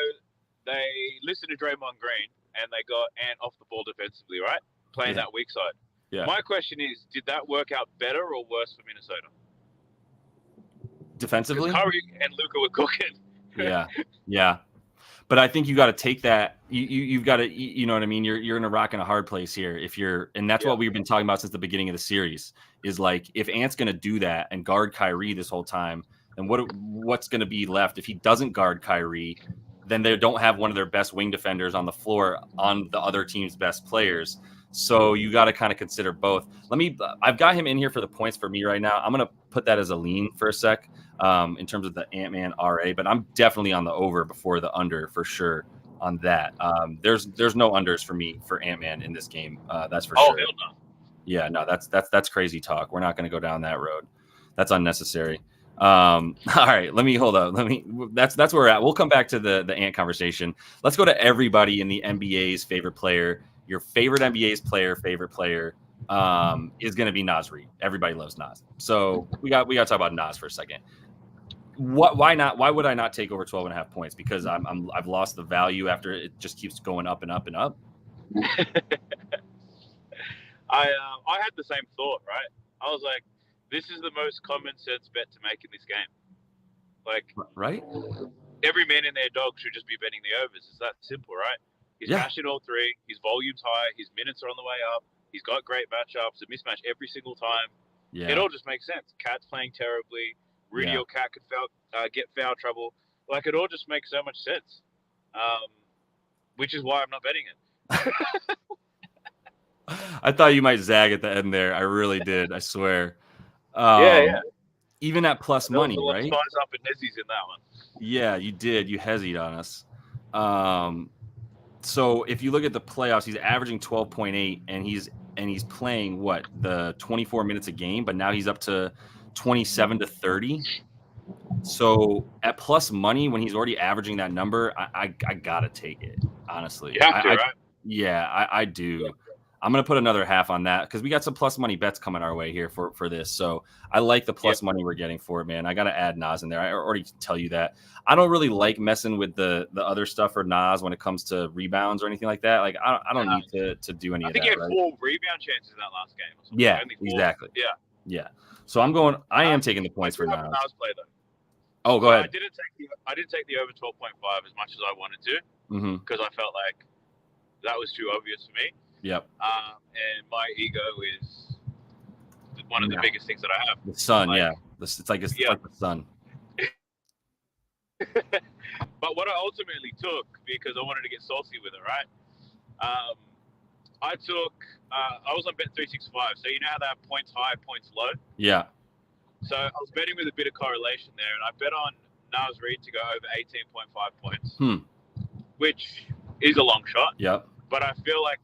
they listened to Draymond Green and they got Ant off the ball defensively, right? Playing that weak side. Yeah. My question is, did that work out better or worse for Minnesota? Defensively? Curry and Luka were cooking. Yeah. But I think you got to take that. You've got to, you know what I mean? You're in a rock and a hard place here. And that's what we've been talking about since the beginning of the series is like, if Ant's going to do that and guard Kyrie this whole time, then what's going to be left? If he doesn't guard Kyrie, then they don't have one of their best wing defenders on the floor on the other team's best players. So you got to kind of consider both. I've got him in here for the points for me right now. I'm going to put that as a lean for a sec in terms of the Ant-Man RA, but I'm definitely on the over before the under for sure on that. There's no unders for me for Ant-Man in this game. That's for sure. Oh, hell no. Yeah, no, that's crazy talk. We're not going to go down that road. That's unnecessary. All right, hold up. That's where we're at. We'll come back to the Ant conversation. Let's go to everybody in the NBA's favorite player. Your favorite NBA's favorite player is going to be Naz Reid. Everybody loves Naz. So we got to talk about Naz for a second. Why not? Why would I not take over 12.5 points? Because I've lost the value after it just keeps going up and up and up. I had the same thought, right? I was like, this is the most common sense bet to make in this game. Like, right? Every man and their dog should just be betting the overs. It's that simple, right? He's mashing all three. His volume's high. His minutes are on the way up. He's got great matchups. A mismatch every single time. Yeah. It all just makes sense. Cat's playing terribly. Rudy or Cat could get foul trouble. Like, it all just makes so much sense. Which is why I'm not betting it. I thought you might zag at the end there. I really did. I swear. Even at plus money, right? Size up and Nezzy's in that one. Yeah, you did. You hesied on us. So if you look at the playoffs, he's averaging 12.8, and he's playing the 24 minutes a game, but now he's up to 27 to 30. So at plus money, when he's already averaging that number, I gotta take it. Honestly, you have to, right? Yeah, I do. Yeah. I'm going to put another half on that because we got some plus money bets coming our way here for this. So I like the plus money we're getting for it, man. I got to add Naz in there. I already tell you that. I don't really like messing with the other stuff for Naz when it comes to rebounds or anything like that. Like, I don't need to do any of that. I think he had 4 rebound chances in that last game. Or something. Yeah, exactly. Yeah. So I am taking the points for Naz. Play, though. Oh, go ahead. I didn't take the over 12.5 as much as I wanted to because I felt like that was too obvious for me. Yep. And my ego is one of the biggest things that I have. The sun, it's like the sun. But what I ultimately took, because I wanted to get saucy with it, right? I was on Bet365, so you know how they have points high, points low? Yeah. So I was betting with a bit of correlation there, and I bet on Naz Reid to go over 18.5 points, which is a long shot. Yep. But I feel like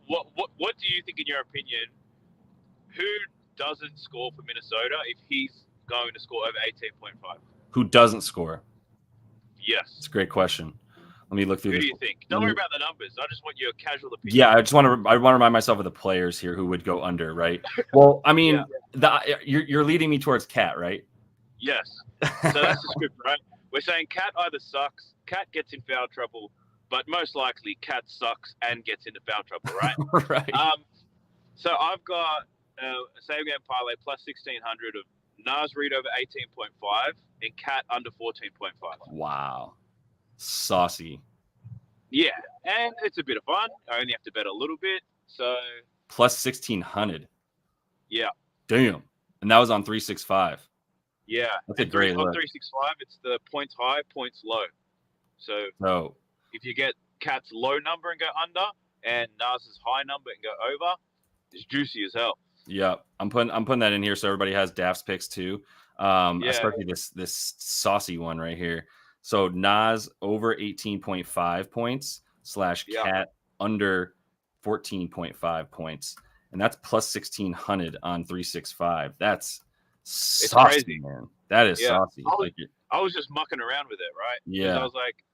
what do you think, in your opinion, who doesn't score for Minnesota if he's going to score over 18.5? Who doesn't score? Yes. It's a great question. Let me look through Who this. do you think? Don't worry about the numbers. I just want your casual opinion. Yeah, I want to remind myself of the players here who would go under, right? Well, I mean, you're leading me towards Cat, right? Yes. So that's the script, right? We're saying Cat either sucks, Cat gets in foul trouble, but most likely Cat sucks and gets into foul trouble, right? Right. So I've got a same game parlay plus 1,600 of Naz Reid over 18.5 and Cat under 14.5. Wow. Saucy. Yeah, and it's a bit of fun. I only have to bet a little bit, so plus 1,600. Yeah. Damn. And that was on 365. Yeah. That's a great look. On 365, it's the points high, points low. So if you get Cat's low number and go under, and Naz's high number and go over, it's juicy as hell. Yeah, I'm putting that in here so everybody has Daft's picks too. Especially this saucy one right here. So Naz over 18.5 points / Cat under 14.5 points. And that's plus 1,600 on 365. That's saucy, crazy, man. That is saucy. I was just mucking around with it, right? Yeah. I was like,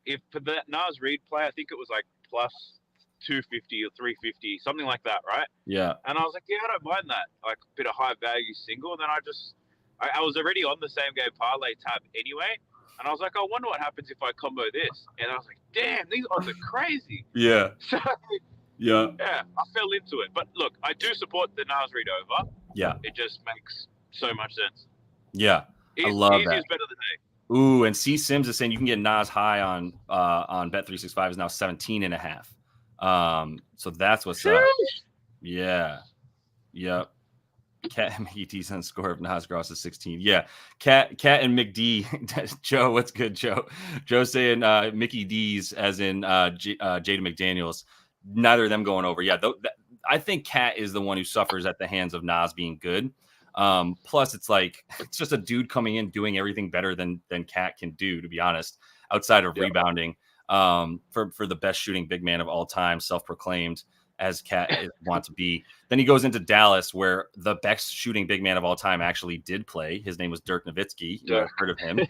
if for that Naz Reid play, I think it was like plus 250 or 350, something like that, right? Yeah. And I was like, I don't mind that. Like a bit of high value single. And then I was already on the same game parlay tab anyway. And I was like, I wonder what happens if I combo this. And I was like, damn, these odds are crazy. Yeah. So, yeah, I fell into it. But look, I do support the Naz Reid over. Yeah. It just makes so much sense. Yeah. I love that. Easy is better than A. Ooh, and C Sims is saying you can get Naz high on Bet365 is now 17.5. So that's what's up. Yeah. Yep. Cat and Mickey D's on score of Naz crosses 16. Yeah. Cat and McD. Joe, what's good, Joe? Joe saying Mickey D's as in Jada McDaniels. Neither of them going over. Yeah. I think Cat is the one who suffers at the hands of Naz being good. Plus it's like, it's just a dude coming in doing everything better than Cat can do, to be honest, outside of rebounding, for the best shooting big man of all time, self-proclaimed as Cat wants to be. Then he goes into Dallas, where the best shooting big man of all time actually did play. His name was Dirk Nowitzki. You have heard of him.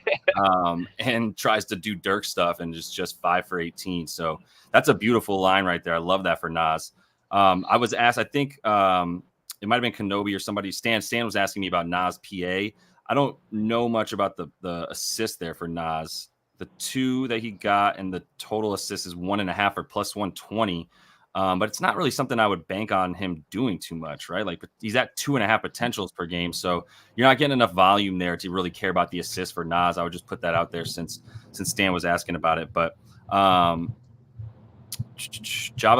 And tries to do Dirk stuff and just 5 for 18. So that's a beautiful line right there. I love that for Naz. I was asked, I think it might have been Kenobi or somebody. Stan was asking me about Naz PA. I don't know much about the assist there for Naz. The 2 that he got and the total assist is 1.5 or plus 120. But it's not really something I would bank on him doing too much, right? Like he's at 2.5 potentials per game. So you're not getting enough volume there to really care about the assist for Naz. I would just put that out there since Stan was asking about it. But Jabba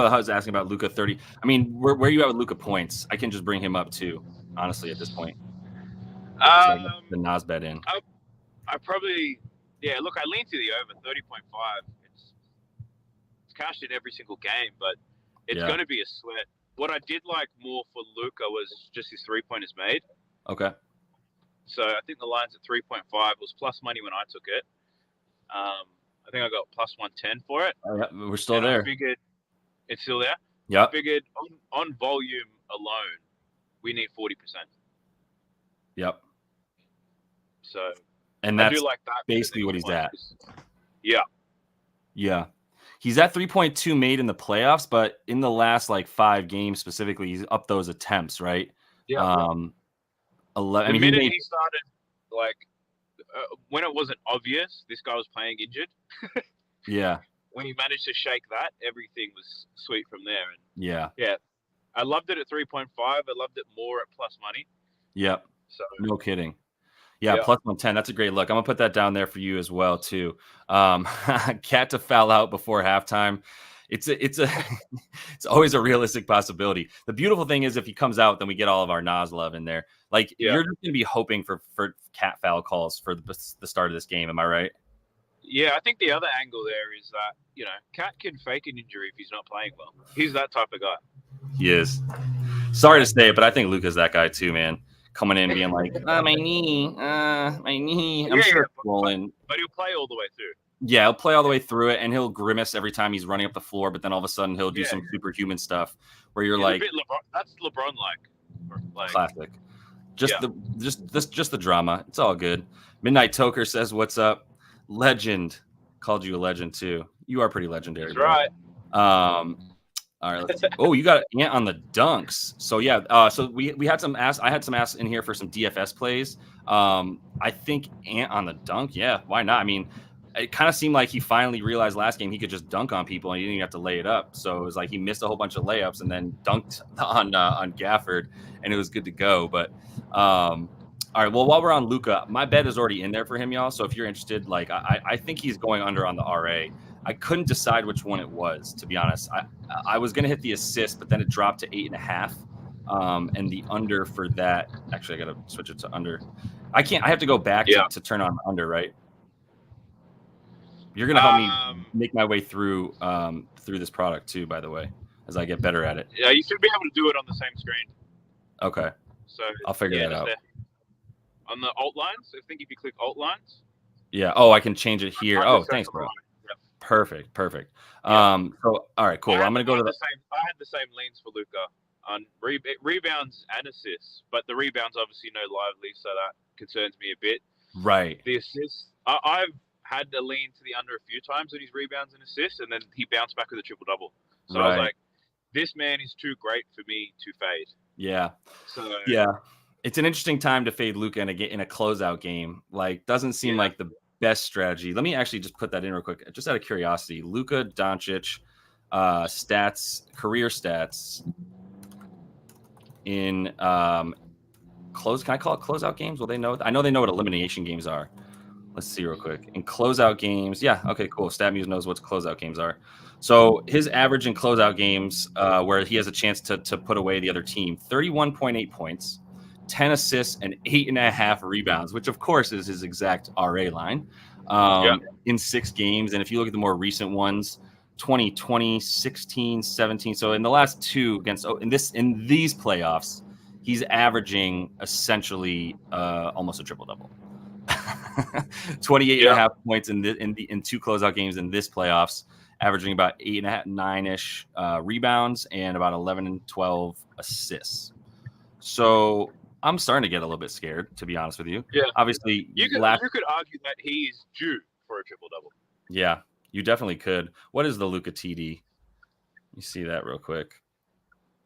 the Hutt is asking about Luka 30. I mean, where are you at with Luka points? I can just bring him up too, honestly, at this point. The Naz bet in. I probably, look, I lean to the over 30.5. It's cashed in every single game, but it's going to be a sweat. What I did like more for Luka was just his 3-pointers made. Okay. So I think the line's at 3.5. It was plus money when I took it. I think I got plus 110 for it. We're still there. I figured it's still there. Yeah. I figured on volume alone, we need 40%. Yep. So, and that's I do like that basically what he's at. Yeah. Yeah. He's at 3.2 made in the playoffs, but in the last 5 games specifically, he's up those attempts, right? Yeah. 11. The minute he started, when it wasn't obvious this guy was playing injured. Yeah. When he managed to shake that, everything was sweet from there. And yeah. I loved it at 3.5. I loved it more at plus money. Yep. So no kidding. Yeah, plus 110. That's a great look. I'm gonna put that down there for you as well too. Cat to foul out before halftime. It's always a realistic possibility. The beautiful thing is if he comes out, then we get all of our Naz love in there. You're just gonna be hoping for Cat foul calls for the start of this game. Am I right? Yeah, I think the other angle there is that Cat can fake an injury if he's not playing well. He's that type of guy. He is. Sorry to say it, but I think Luka's that guy too, man. Coming in being like, my knee. I'm sure it's rolling. But he'll play all the way through. Yeah, he'll play all the way through it, and he'll grimace every time he's running up the floor, but then all of a sudden he'll do some superhuman stuff where you're like... That's LeBron-like. Classic. Just the drama. It's all good. Midnight Toker says, what's up? Legend. Called you a legend, too. You are pretty legendary. That's right. All right, let's see. Oh, you got Ant on the dunks. So yeah, so we had some asks. I had some asks in here for some DFS plays. I think Ant on the dunk. Yeah, why not? I mean, it kind of seemed like he finally realized last game he could just dunk on people and he didn't even have to lay it up. So it was like he missed a whole bunch of layups and then dunked on Gafford, and it was good to go. But all right, well, while we're on Luka, my bet is already in there for him, y'all. So if you're interested, like I think he's going under on the RA. I couldn't decide which one it was, to be honest. I was going to hit the assist, but then it dropped to 8.5. And the under for that, actually, I got to switch it to under. I have to go back to turn on under, right? You're going to help me make my way through this product too, by the way, as I get better at it. Yeah, you should be able to do it on the same screen. Okay. So I'll figure that out. There. On the alt lines, I think if you click alt lines. Yeah. Oh, I can change it here. Oh, thanks, bro. Perfect. Yeah. So all right, cool. I'm gonna go to the same. I had the same leans for Luka on rebounds and assists, but the rebounds obviously no lively, so that concerns me a bit. Right. The assists, I've had a lean to the under a few times on his rebounds and assists, and then he bounced back with a triple double. So I was like, this man is too great for me to fade. Yeah. So yeah, it's an interesting time to fade Luka in a closeout game. Like, doesn't seem like the best strategy. Let me actually just put that in real quick, just out of curiosity. Luka Doncic stats, career stats in close. Can I call it closeout games? Will they know? I know they know what elimination games are. Let's see real quick. In closeout games, yeah, okay, cool. StatMuse knows what closeout games are. So his average in closeout games, where he has a chance to put away the other team, 31.8 points. 10 assists and 8.5 rebounds, which of course is his exact RA line in 6 games. And if you look at the more recent ones, 2020, 16, 17. So in the last 2 against in these playoffs, he's averaging essentially almost a triple double. 28.5 points in 2 closeout games in this playoffs, averaging about 8.5, 9-ish rebounds and about 11 and 12 assists. So I'm starting to get a little bit scared, to be honest with you. Yeah. Obviously, you could argue that he is due for a triple double. Yeah, you definitely could. What is the Luka TD? You see that real quick.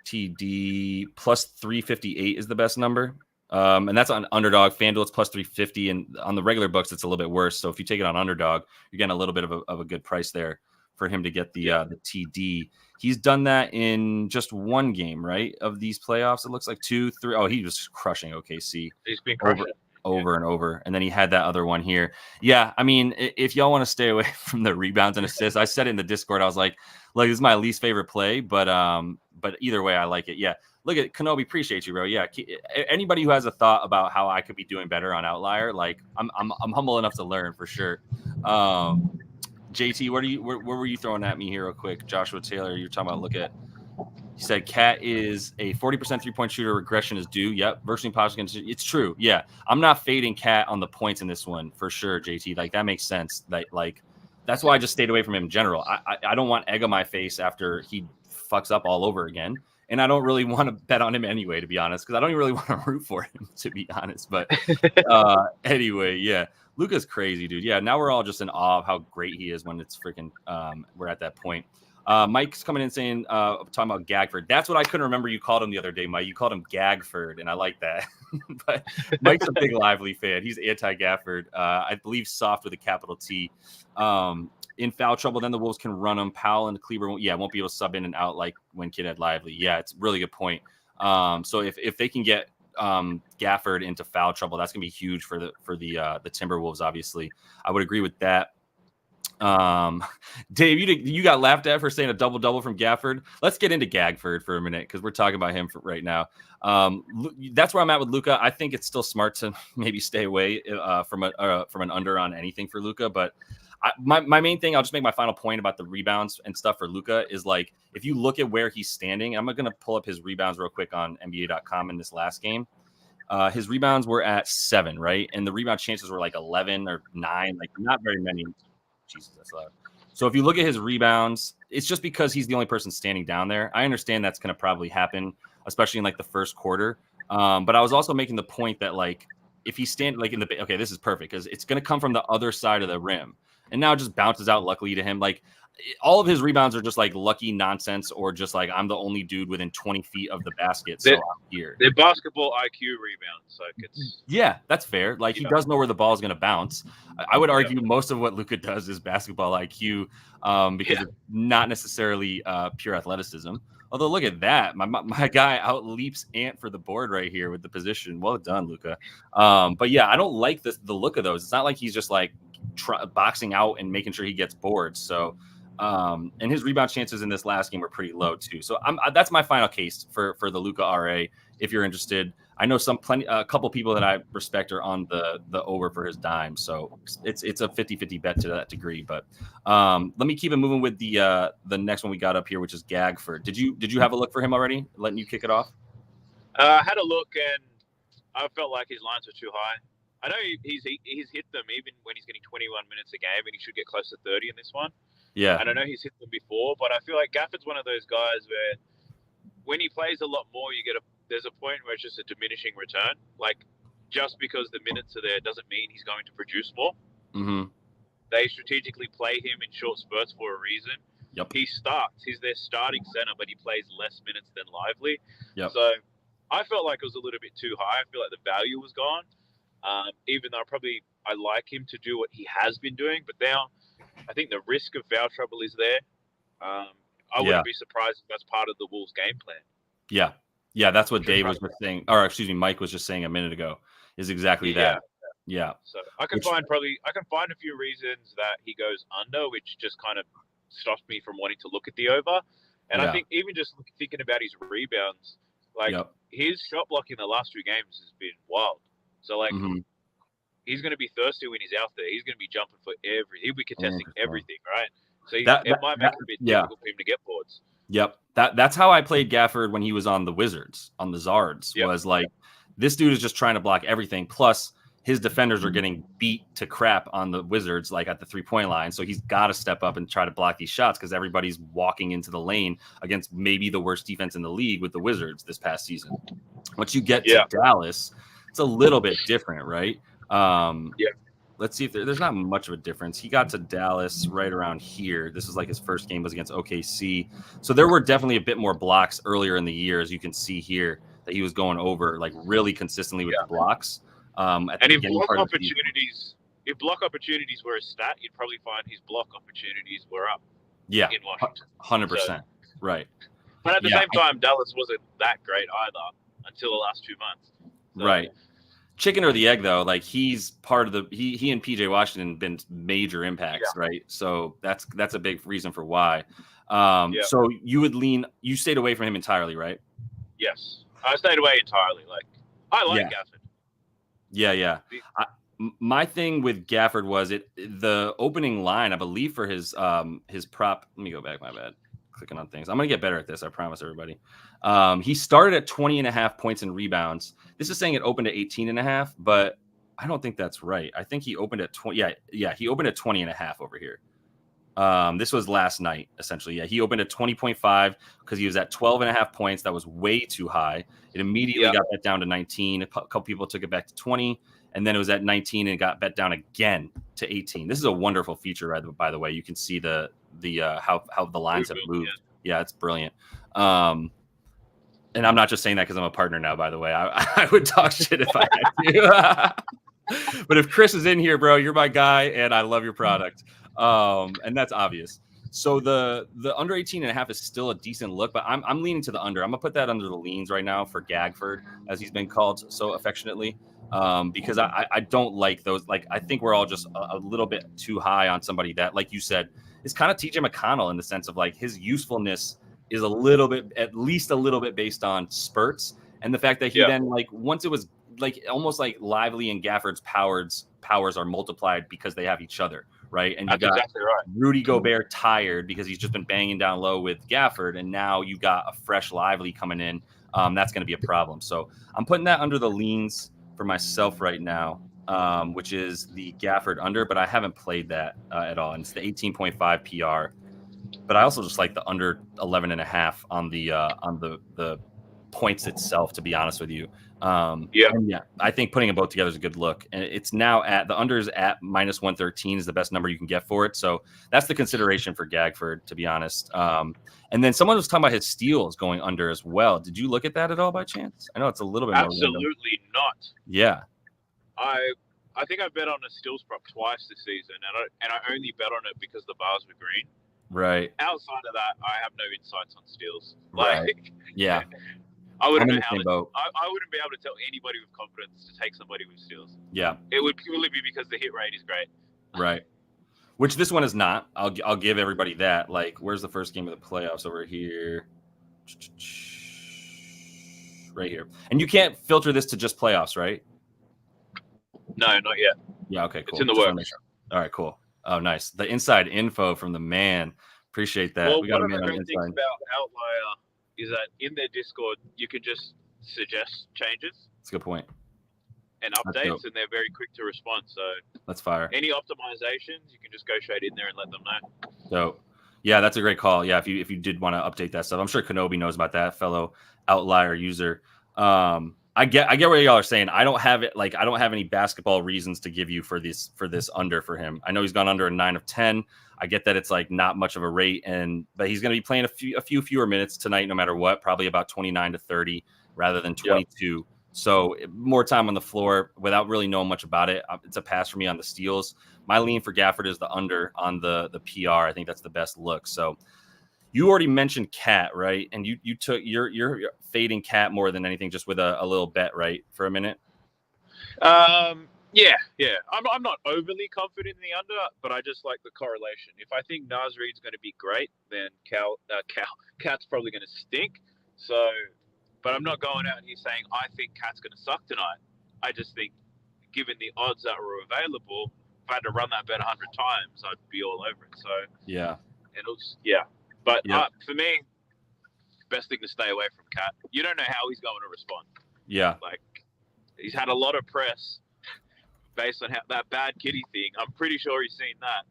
TD plus 358 is the best number. And that's on Underdog. FanDuel, it's plus 350. And on the regular books, it's a little bit worse. So if you take it on Underdog, you're getting a little bit of a good price there for him to get the TD. He's done that in just 1 game, right? Of these playoffs, it looks like 2, 3. Oh, he was crushing OKC. He's been crushing over and over. And then he had that other one here. Yeah, I mean, if y'all want to stay away from the rebounds and assists, I said it in the Discord. I was like, look, this is my least favorite play, but either way, I like it. Yeah. Look at Kenobi. Appreciate you, bro. Yeah. Anybody who has a thought about how I could be doing better on Outlier, like I'm humble enough to learn for sure. JT, where were you throwing at me here real quick? Joshua Taylor, you're talking about, he said Cat is a 40% 3-point shooter. Regression is due. Yep. Virtually impossible. It's true. Yeah. I'm not fading Cat on the points in this one for sure, JT. Like, that makes sense. That's why I just stayed away from him in general. I don't want egg on my face after he fucks up all over again. And I don't really want to bet on him anyway, to be honest, because I don't even really want to root for him, to be honest. But anyway, yeah. Luka's crazy, dude. Yeah, now we're all just in awe of how great he is when it's freaking we're at that point. Mike's coming in saying, talking about Gafford. That's what I couldn't remember you called him the other day, Mike. You called him Gafford, and I like that. But Mike's a big Lively fan. He's anti-Gafford. I believe soft with a capital T. In foul trouble, then the Wolves can run him. Powell and Kleber won't be able to sub in and out like when Kid had Lively. Yeah, it's a really good point. So if they can get Gafford into foul trouble, that's gonna be huge for the Timberwolves. Obviously, I would agree with that. Dave, you got laughed at for saying a double from Gafford. Let's get into Gafford for a minute because we're talking about him right now. That's where I'm at with Luka. I think it's still smart to maybe stay away from an under on anything for Luka, but my main thing, I'll just make my final point about the rebounds and stuff for Luka is like, if you look at where he's standing, I'm going to pull up his rebounds real quick on NBA.com in this last game. His rebounds were at 7, right? And the rebound chances were like 11 or 9, like not very many. Jesus, that's loud. So if you look at his rebounds, it's just because he's the only person standing down there. I understand that's going to probably happen, especially in like the first quarter. But I was also making the point that like, if he's standing like this is perfect because it's going to come from the other side of the rim. and now just bounces out luckily to him. Like all of his rebounds are just like lucky nonsense, or just like I'm the only dude within 20 feet of the basket, so I'm here. They're basketball IQ rebounds, so it's that's fair. Like he does know where the ball is going to bounce. I would argue most of what Luka does is basketball IQ, because it's not necessarily pure athleticism. Although look at that, my guy out leaps Ant for the board right here with the position. Well done, Luka. But yeah, I don't like the look of those. It's not like he's just like boxing out and making sure he gets boards. So, and his rebound chances in this last game were pretty low too. So that's my final case for the Luka RA. If you're interested, I know a couple people that I respect are on the over for his dime. So it's a 50-50 bet to that degree. But let me keep it moving with the next one we got up here, which is Gafford. Did you have a look for him already? Letting you kick it off. I had a look and I felt like his lines were too high. I know he's hit them even when he's getting 21 minutes a game, and he should get close to 30 in this one. Yeah. And I know he's hit them before, but I feel like Gafford's one of those guys where when he plays a lot more, there's a point where it's just a diminishing return. Like, just because the minutes are there doesn't mean he's going to produce more. Mm-hmm. They strategically play him in short spurts for a reason. Yep. He starts. He's their starting center, but he plays less minutes than Lively. Yep. So I felt like it was a little bit too high. I feel like the value was gone. Even though I like him to do what he has been doing, but now I think the risk of foul trouble is there. I wouldn't be surprised if that's part of the Wolves' game plan. Yeah, that's what Dave was just saying, or excuse me, Mike was just saying a minute ago. Is exactly that. Yeah. So I can find a few reasons that he goes under, which just kind of stops me from wanting to look at the over. And I think even just thinking about his rebounds, like his shot block in the last 2 games has been wild. So like he's going to be thirsty when he's out there. He's going to be jumping for he'll be contesting everything, right? So it might make it a bit difficult for him to get boards. Yep. That's how I played Gafford when he was on the Wizards, on the Zards. Was like, this dude is just trying to block everything. Plus, his defenders are getting beat to crap on the Wizards, like at the 3-point line. So he's got to step up and try to block these shots because everybody's walking into the lane against maybe the worst defense in the league with the Wizards this past season. Once you get to Dallas, it's a little bit different, right? Let's see if there's not much of a difference. He got to Dallas right around here. This was like his first game was against OKC. So there were definitely a bit more blocks earlier in the year, as you can see here, that he was going over like really consistently with the blocks. And if block opportunities were a stat, you'd probably find his block opportunities were up. Yeah, in Washington. 100%. So, right. But at the same time, Dallas wasn't that great either until the last 2 months. So, right. Chicken or the egg, though, like he's part of he and PJ Washington been major impacts, right? So that's a big reason for why. So you stayed away from him entirely, right? Yes, I stayed away entirely. Like I like Gafford. Yeah. My thing with Gafford was the opening line, I believe, for his prop. Let me go back. My bad. Clicking on things. I'm going to get better at this. I promise everybody. He started at 20.5 points and rebounds. This is saying it opened at 18.5, but I don't think that's right. I think he opened at 20. Yeah. He opened at 20.5 over here. This was last night, essentially. Yeah. He opened at 20.5 because he was at 12.5 points. That was way too high. It immediately got bet down to 19. A couple people took it back to 20, and then it was at 19 and got bet down again to 18. This is a wonderful feature, by the way. You can see the how the lines have moved. Yeah, it's brilliant. And I'm not just saying that because I'm a partner now, by the way. I would talk shit if I had to. But if Chris is in here, bro, you're my guy, and I love your product. And that's obvious. So the under 18.5 is still a decent look, but I'm leaning to the under. I'm gonna put that under the leans right now for Gafford, as he's been called so affectionately, because I don't like those. Like, I think we're all just a little bit too high on somebody that, like you said, is kind of TJ McConnell in the sense of like his usefulness is at least a little bit based on spurts, and the fact that he then, like, once it was like almost like Lively and Gafford's powers are multiplied because they have each other, right? And you got exactly Rudy Gobert tired because he's just been banging down low with Gafford, and now you got a fresh Lively coming in. That's going to be a problem. So I'm putting that under the leans for myself right now, which is the Gafford under, but I haven't played that at all. And it's the 18.5 PR. But I also just like the under 11.5 on the points itself, to be honest with you. Yeah. And yeah, I think putting them both together is a good look. And it's now at the under is at -113 is the best number you can get for it. So that's the consideration for Gafford, to be honest. And then someone was talking about his steals going under as well. Did you look at that at all by chance? I know it's a little bit more random. Absolutely not. Yeah. I think I bet on a steals prop twice this season, and I only bet on it because the bars were green. Right. Outside of that, I have no insights on steals. Right. Yeah. I wouldn't I'm in know the how same boat. I wouldn't be able to tell anybody with confidence to take somebody with steals. Yeah. It would purely be because the hit rate is great. Right. Which this one is not. I'll give everybody that. Like, where's the first game of the playoffs? Over here. Right here. And you can't filter this to just playoffs, right? No, not yet. Yeah, okay, cool. It's in the works. All right, cool. Oh, nice. The inside info from the man. Appreciate that. Well, we got one a of man the on the great things inside. about Outlier is that in their Discord, you can just suggest changes That's a good point. and updates, and they're very quick to respond. So let's fire. Any optimizations, you can just go straight in there and let them know. So, yeah, that's a great call. Yeah, if you did want to update that stuff, I'm sure Kenobi knows about that, fellow Outlier user. I get what y'all are saying. I don't have it. Like, I don't have any basketball reasons to give you for this under for him. I know he's gone under a 9 of 10. I get that it's like not much of a rate, but he's going to be playing a few fewer minutes tonight, no matter what. Probably about 29 to 30 rather than 22. Yep. So more time on the floor without really knowing much about it. It's a pass for me on the steals. My lean for Gafford is the under on the PR. I think that's the best look. So you already mentioned Cat, right? And you took you're fading Cat more than anything, just with a little bet, right? For a minute. Yeah. I'm not overly confident in the under, but I just like the correlation. If I think Naz Reid's going to be great, then Cat's probably going to stink. So, but I'm not going out here saying I think Cat's going to suck tonight. I just think, given the odds that were available, if I had to run that bet 100 times, I'd be all over it. So yeah, But for me, best thing to stay away from Cat. You don't know how he's going to respond. Yeah, like he's had a lot of press based on that bad kitty thing. I'm pretty sure he's seen that.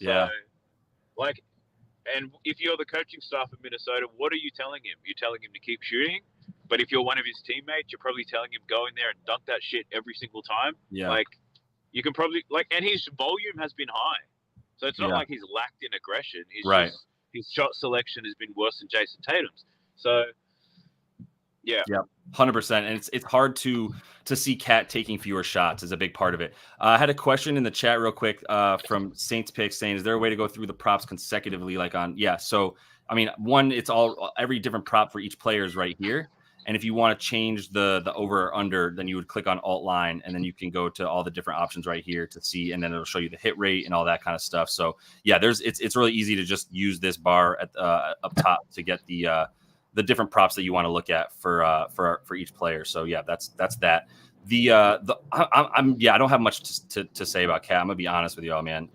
So, and if you're the coaching staff of Minnesota, what are you telling him? You're telling him to keep shooting. But if you're one of his teammates, you're probably telling him go in there and dunk that shit every single time. Yeah. Like you can probably and his volume has been high. So it's not like he's lacked in aggression. Just, his shot selection has been worse than Jason Tatum's. So yeah. 100%. And it's hard to see Cat taking fewer shots is a big part of it. I had a question in the chat real quick from Saints Picks saying, is there a way to go through the props consecutively so I mean, it's every different prop for each player is right here. And if you want to change the over or under, then you would click on alt line, and then you can go to all the different options right here to see, and then it'll show you the hit rate and all that kind of stuff. So yeah, it's really easy to just use this bar at up top to get the different props that you want to look at for each player. So yeah, that's that. I don't have much to say about Cat. I'm gonna be honest with y'all, man.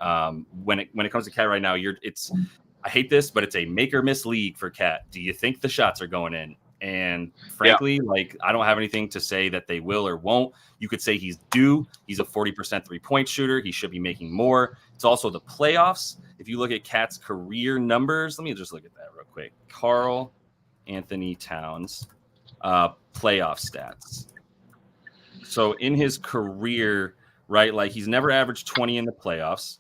When it comes to Cat right now, I hate this, but it's a make or miss league for Cat. Do you think the shots are going in? And frankly, I don't have anything to say that they will or won't. You could say he's due. He's a 40% 3-point shooter. He should be making more. It's also the playoffs. If you look at Cat's career numbers, let me just look at that real quick. Karl Anthony Towns, playoff stats. So in his career, right, he's never averaged 20 in the playoffs.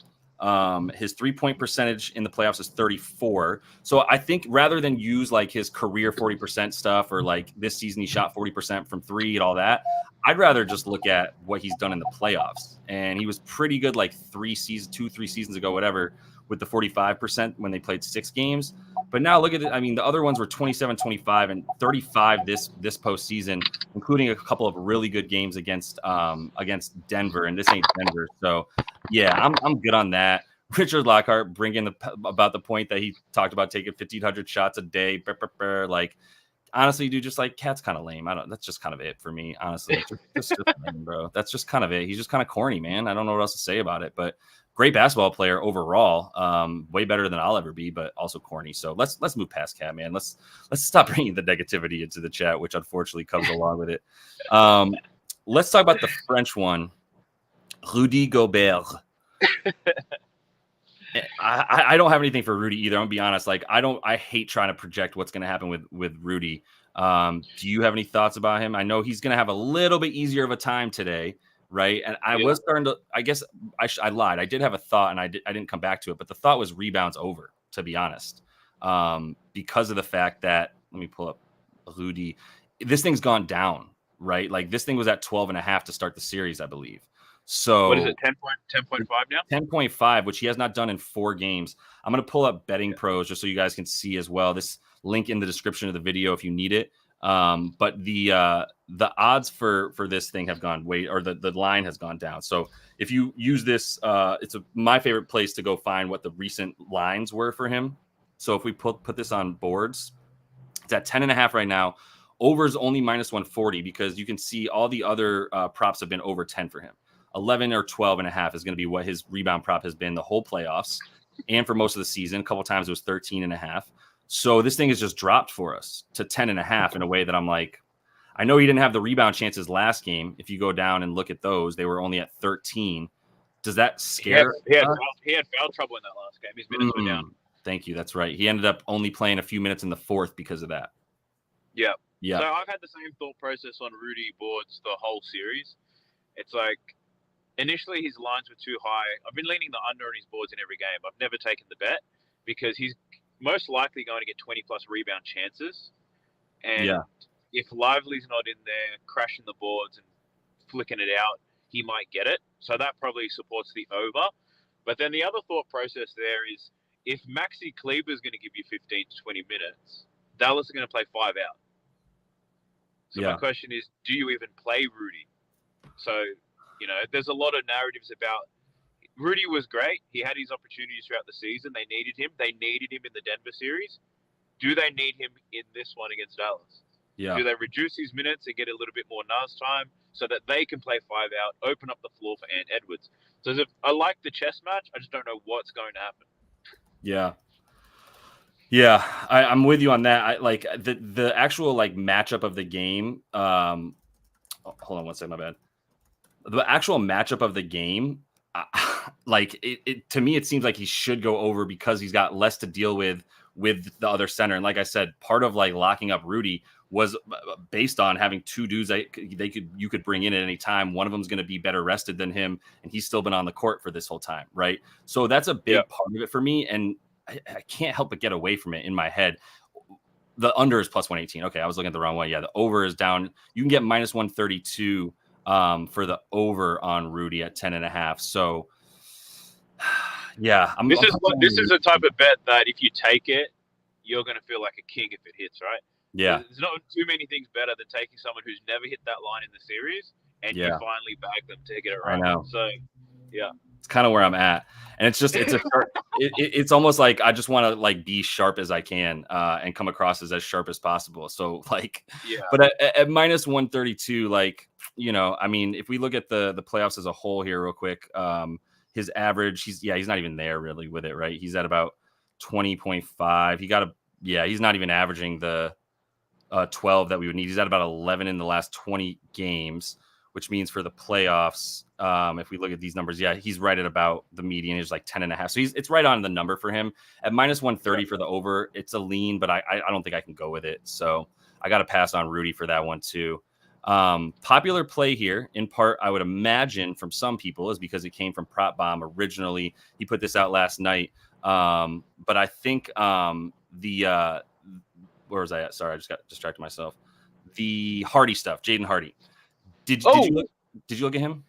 His 3-point percentage in the playoffs is 34. So I think rather than use his career 40% stuff or this season he shot 40% from 3 and all that, I'd rather just look at what he's done in the playoffs. And he was pretty good 3 seasons ago, whatever, with the 45% when they played 6 games. But now look at it. I mean, the other ones were 27, 25, and 35 this postseason, including a couple of really good games against Denver. And this ain't Denver. So, yeah, I'm good on that. Richard Lockhart bringing about the point that he talked about taking 1,500 shots a day. Honestly, dude, just Cat's kind of lame. That's just kind of it for me, honestly. Just lame, bro. That's just kind of it. He's just kind of corny, man. I don't know what else to say about it, but great basketball player overall. Way better than I'll ever be, but also corny. So let's move past Cat, man. Let's stop bringing the negativity into the chat, which unfortunately comes along with it. Let's talk about the French one, Rudy Gobert. I don't have anything for Rudy either. I'm gonna be honest. I hate trying to project what's gonna happen with Rudy. Do you have any thoughts about him? I know he's going to have a little bit easier of a time today, right? And I was starting to, I guess I lied. I did have a thought, and I didn't come back to it, but the thought was rebounds over, to be honest, because of the fact that, let me pull up Rudy. This thing's gone down, right? Like this thing was at 12.5 to start the series, I believe. So what is it, 10.5 now? 10.5, which he has not done in 4 games. I'm going to pull up Betting Pros just so you guys can see as well. This link in the description of the video if you need it. But the odds for this thing have gone the line has gone down. So if you use this, it's my favorite place to go find what the recent lines were for him. So if we put this on boards, it's at 10.5 right now. Over is only -140 because you can see all the other props have been over 10 for him. 11 or 12.5 is going to be what his rebound prop has been the whole playoffs and for most of the season. A couple of times it was 13.5. So this thing has just dropped for us to 10.5 in a way that I'm like, I know he didn't have the rebound chances last game. If you go down and look at those, they were only at 13. Does that scare? He had foul trouble in that last game. His minutes were down. Thank you. That's right. He ended up only playing a few minutes in the 4th because of that. Yeah. Yeah. So I've had the same thought process on Rudy boards the whole series. It's like, initially, his lines were too high. I've been leaning the under on his boards in every game. I've never taken the bet because he's most likely going to get 20-plus rebound chances. And if Lively's not in there crashing the boards and flicking it out, he might get it. So that probably supports the over. But then the other thought process there is if Maxi Kleber is going to give you 15 to 20 minutes, Dallas is going to play 5 out. So my question is, do you even play Rudy? So, there's a lot of narratives about Rudy was great. He had his opportunities throughout the season. They needed him. They needed him in the Denver series. Do they need him in this one against Dallas? Yeah. Do they reduce his minutes and get a little bit more Naz time so that they can play 5 out, open up the floor for Ant Edwards? So I like the chess match. I just don't know what's going to happen. Yeah. Yeah, I'm with you on that. I like the actual matchup of the game. Hold on one second, my bad. The actual matchup of the game, to me, it seems like he should go over because he's got less to deal with the other center. And like I said, part of locking up Rudy was based on having 2 dudes you could bring in at any time. One of them is going to be better rested than him, and he's still been on the court for this whole time, right? So that's a big part of it for me, and I can't help but get away from it in my head. The under is +118. Okay, I was looking at the wrong way. Yeah, the over is down. You can get -132 for the over on Rudy at 10.5. So, yeah, this is a type of bet that if you take it, you're going to feel like a king if it hits, right? Yeah, there's not too many things better than taking someone who's never hit that line in the series and you finally bag them to get it right. I know. So, yeah. It's kind of where I'm at, and it's it's almost like I just want to be sharp as I can and come across as sharp as possible. So but at -132, I mean, if we look at the playoffs as a whole here real quick, his average, he's not even there really with it, right? He's at about 20.5. He's not even averaging the 12 that we would need. He's at about 11 in the last 20 games, which means for the playoffs, if we look at these numbers, he's right at about the median is 10.5. So it's right on the number for him at -130 for the over. It's a lean, but I don't think I can go with it. So I got to pass on Rudy for that one too. Popular play here in part, I would imagine from some people is because it came from Prop Bomb originally. He put this out last night. But I think where was I at? Sorry, I just got distracted myself. The Hardy stuff, Jaden Hardy. Did you look at him?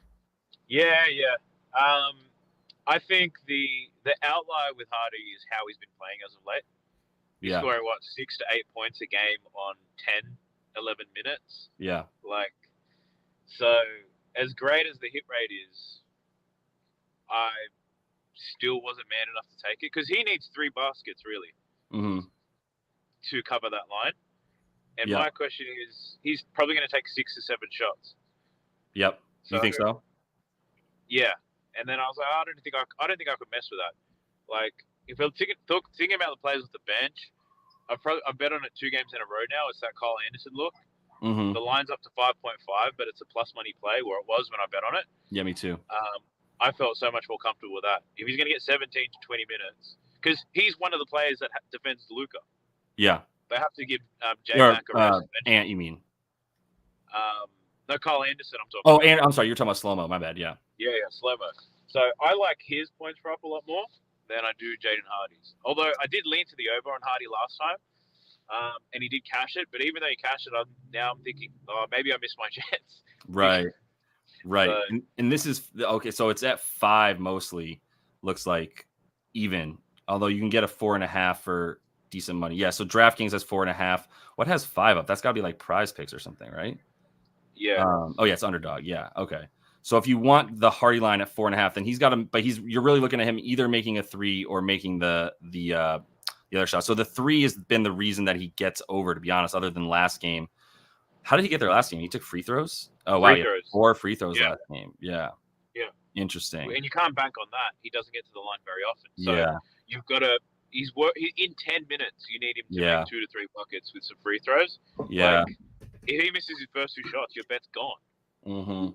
Yeah. I think the outlier with Hardy is how he's been playing as of late. He's scoring 6 to 8 points a game on 10, 11 minutes. Yeah. So as great as the hit rate is, I still wasn't man enough to take it because he needs 3 baskets really to cover that line. And my question is, he's probably going to take 6 to 7 shots. Yep. You think so? Yeah. And then I was like, I don't think I could mess with that. If I'm thinking about the players with the bench, I've bet on it 2 games in a row now. It's that Kyle Anderson look. The line's up to 5.5, but it's a plus money play where it was when I bet on it. Yeah, me too. I felt so much more comfortable with that. If he's going to get 17 to 20 minutes, because he's one of the players that defends Luka. Yeah. They have to give J-Mac a rest. Ant, you mean? No, Kyle Anderson I'm talking about. And I'm sorry, you're talking about Slow-Mo. My bad, yeah. Yeah, Slow-Mo. So I like his points prop a lot more than I do Jaden Hardy's. Although I did lean to the over on Hardy last time, and he did cash it. But even though he cashed it, I'm thinking, maybe I missed my chance. Right. So, and this is okay. So it's at 5 mostly. Looks like even. Although you can get a 4.5 for decent money. Yeah. So DraftKings has 4.5. What has 5 up? That's got to be like Prize Picks or something, right? Yeah. It's Underdog. Yeah. Okay. So if you want the Hardy line at 4.5, then he's got him. But you're really looking at him either making a 3 or making the other shot. So the 3 has been the reason that he gets over, to be honest, other than last game. How did he get there last game? He took free throws? Oh, wow. 4 free throws last game. Yeah. Yeah. Interesting. And you can't bank on that. He doesn't get to the line very often. So you've got to – in 10 minutes, you need him to make 2 to 3 buckets with some free throws. Yeah. Like, if he misses his first 2 shots, your bet's gone. Mm-hmm.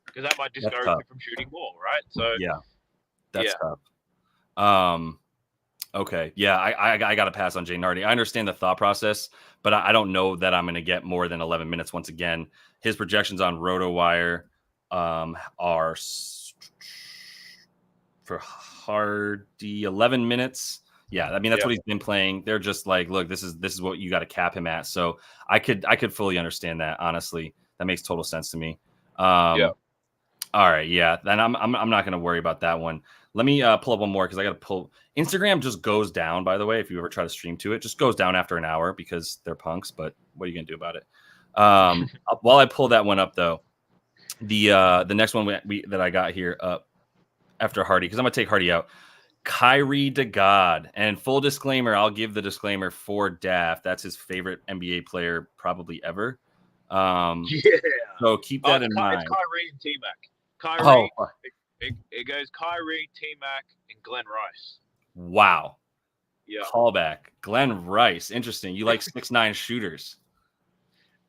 Because that might discourage you from shooting more, right? So that's tough. Okay. Yeah, I got to pass on Jaden Hardy. I understand the thought process, but I don't know that I'm going to get more than 11 minutes once again. His projections on RotoWire are for Hardy 11 minutes. Yeah, I mean that's what he's been playing. They're just like, look, this is what you got to cap him at. So I could fully understand that. Honestly, that makes total sense to me. All right, yeah. Then I'm not going to worry about that one. Let me pull up one more because I got to pull. Instagram just goes down, by the way. If you ever try to stream to it, just goes down after an hour because they're punks. But what are you going to do about it? While I pull that one up, though, the next one that I got here up after Hardy, because I'm going to take Hardy out. Kyrie to God. And full disclaimer, I'll give the disclaimer for Daft. That's his favorite NBA player probably ever. So keep that in mind. It's Kyrie and T-Mac. Kyrie. It goes Kyrie, T-Mac, and Glenn Rice. Wow. Yeah. Callback. Glenn Rice. Interesting. You like 6'9" shooters.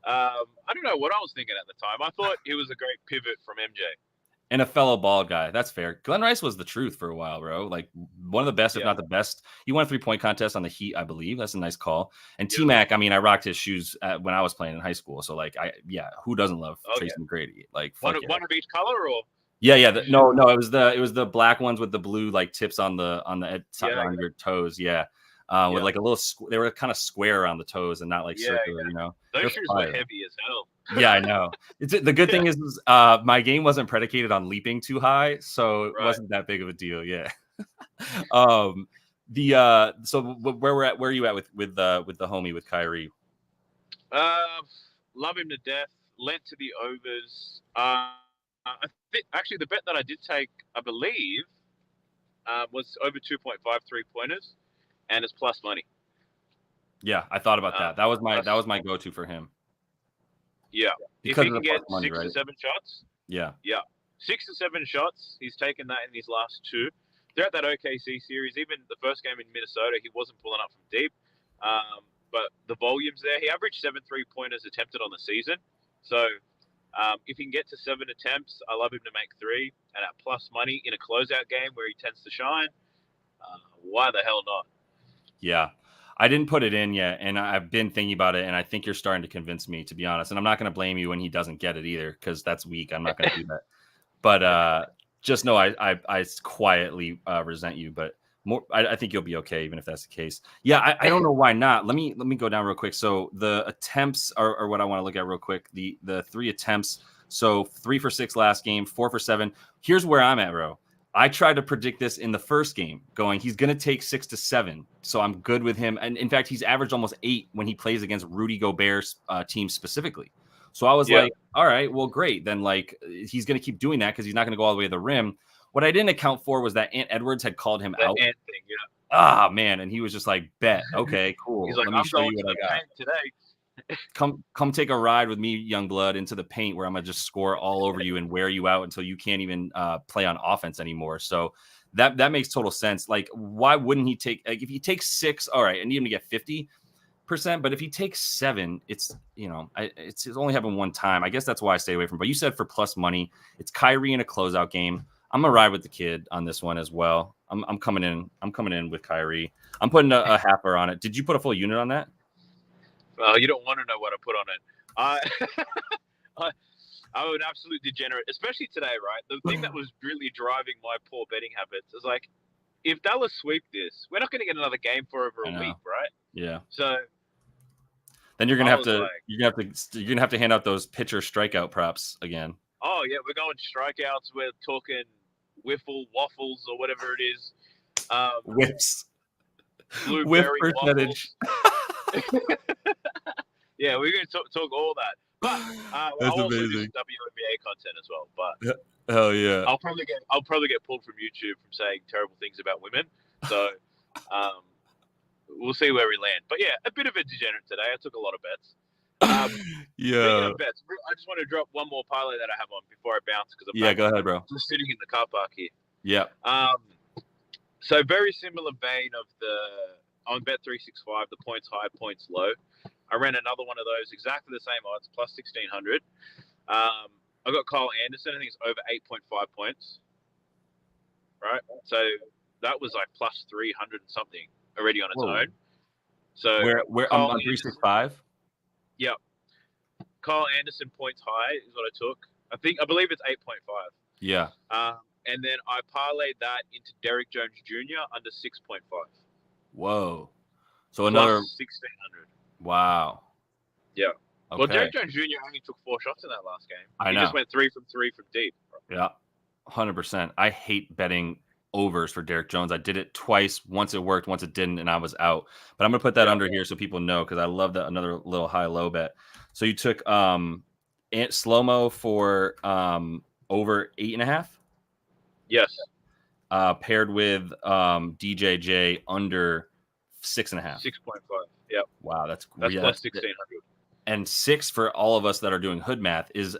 I don't know what I was thinking at the time. I thought it was a great pivot from MJ. And a fellow bald guy. That's fair. Glenn Rice was the truth for a while, bro. Like one of the best, if not the best. He won a 3-point contest on the Heat, I believe. That's a nice call. And T-Mac, I mean, I rocked his shoes when I was playing in high school. So like, who doesn't love Tracy McGrady? Like one of each color or? Yeah. No, it was the black ones with the blue like tips on the on your toes. Yeah. With like a little, they were kind of square around the toes and not like circular, you know. Those shoes were heavy as hell. Yeah, I know. The good thing is my game wasn't predicated on leaping too high, so it wasn't that big of a deal. Yeah. So where are you at with the homie with Kyrie? Love him to death. Lent to the overs. I think actually the bet that I did take, I believe, was over 2.5 3-pointers, and it's plus money. Yeah, I thought about that. That was my go-to for him. Yeah, because if he can get 6 to 7 shots. Yeah. 6 to 7 shots. He's taken that in his last 2. Throughout that OKC series, even the first game in Minnesota, he wasn't pulling up from deep. But the volume's there. He averaged 7 3-pointers attempted on the season. So if he can get to 7 attempts, I love him to make 3. And at plus money in a closeout game where he tends to shine, why the hell not? Yeah. I didn't put it in yet, and I've been thinking about it, and I think you're starting to convince me, to be honest. And I'm not going to blame you when he doesn't get it either, because that's weak. I'm not going to do that. But just know I quietly resent you. But I think you'll be okay, even if that's the case. Yeah, I don't know why not. Let me go down real quick. So the attempts are what I want to look at real quick. The 3 attempts. So 3 for 6 last game, 4 for 7. Here's where I'm at, bro. I tried to predict this in the first game, going, he's going to take 6 to 7. So I'm good with him. And in fact, he's averaged almost 8 when he plays against Rudy Gobert's team specifically. So I was like, all right, well, great. Then like he's going to keep doing that because he's not going to go all the way to the rim. What I didn't account for was that Ant Edwards had called him out. Ant thing, man. And he was just like, bet. Okay, cool. He's like, let me show you what I got today. Come take a ride with me, young blood, into the paint where I'm gonna just score all over you and wear you out until you can't even play on offense anymore. So that makes total sense. Like, why wouldn't he take? Like, if he takes 6, all right, I need him to get 50%. But if he takes 7, it's it's only happened one time. I guess that's why I stay away from. But you said for plus money, it's Kyrie in a closeout game. I'm gonna ride with the kid on this one as well. I'm coming in with Kyrie. I'm putting a halfer on it. Did you put a full unit on that? You don't want to know what I put on it. I'm an absolute degenerate, especially today, right? The thing that was really driving my poor betting habits is like, if Dallas sweep this, we're not going to get another game for over a week, right? Yeah. So then you're gonna have to hand out those pitcher strikeout props again. Oh yeah, we're going strikeouts. We're talking wiffle waffles or whatever it is. Whiffs. Blueberry Whiff percentage. Yeah, we're going to talk all that. But That's I'll also do amazing. some WNBA content as well. But hell yeah, I'll probably get pulled from YouTube from saying terrible things about women. So we'll see where we land. But yeah, a bit of a degenerate today. I took a lot of bets. Speaking of bets, I just want to drop one more parlay that I have on before I bounce because I'm go ahead, bro. Just sitting in the car park here. Yeah. So very similar vein of on Bet365, the points high, points low. I ran another one of those, exactly the same odds, plus 1,600. I got Kyle Anderson. I think it's over 8.5 points. Right? So that was like plus 300 and something already on its own. So where on 365? Yeah. Kyle Anderson points high is what I took. I believe it's 8.5. Yeah. And then I parlayed that into Derek Jones Jr. under 6.5. Whoa. So another 1,600. Wow. Yeah. Okay. Well, Derek Jones Jr. only took 4 shots in that last game. I know. He just went 3 from deep. Yeah. 100%. I hate betting overs for Derek Jones. I did it twice. Once it worked, once it didn't, and I was out. But I'm gonna put that under here so people know because I love that another little high-low bet. So you took slow-mo for over 8.5. Yes. Paired with DJJ under 6.5. 6.5. Yep. Wow, that's plus 1,600. And 6 for all of us that are doing hood math is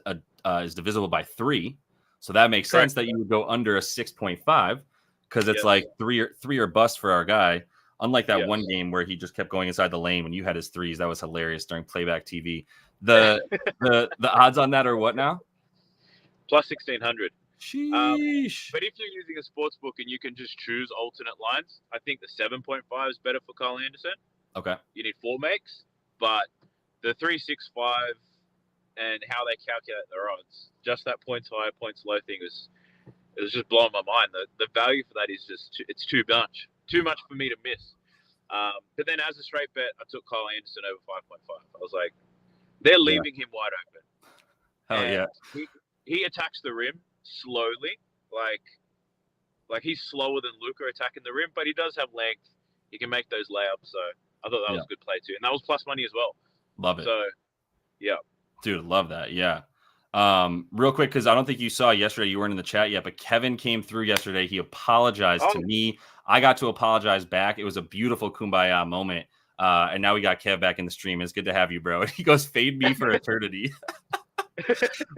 divisible by 3. So that makes sense that you would go under a 6.5 because it's like three or bust for our guy. Unlike that one game where he just kept going inside the lane when you had his threes. That was hilarious during playback TV. The odds on that are what now? Plus 1,600. Sheesh. But if you're using a sports book and you can just choose alternate lines, I think the 7.5 is better for Kyle Anderson. Okay. You need 4 makes, but the 365 and how they calculate their odds, just that points high, points low thing it was just blowing my mind. The value for that is just it's too much for me to miss. But then as a straight bet, I took Kyle Anderson over 5.5. I was like, they're leaving him wide open. Hell yeah. He attacks the rim slowly, like he's slower than Luka attacking the rim, but he does have length. He can make those layups. So I thought that was a good play too, and that was plus money as well. Love it. So yeah, dude, love that. Yeah. Real quick, because I don't think you saw yesterday. You weren't in the chat yet, but Kevin came through yesterday. He apologized to me. I got to apologize back. It was a beautiful kumbaya moment. And now we got Kev back in the stream. It's good to have you, bro. He goes, fade me for eternity.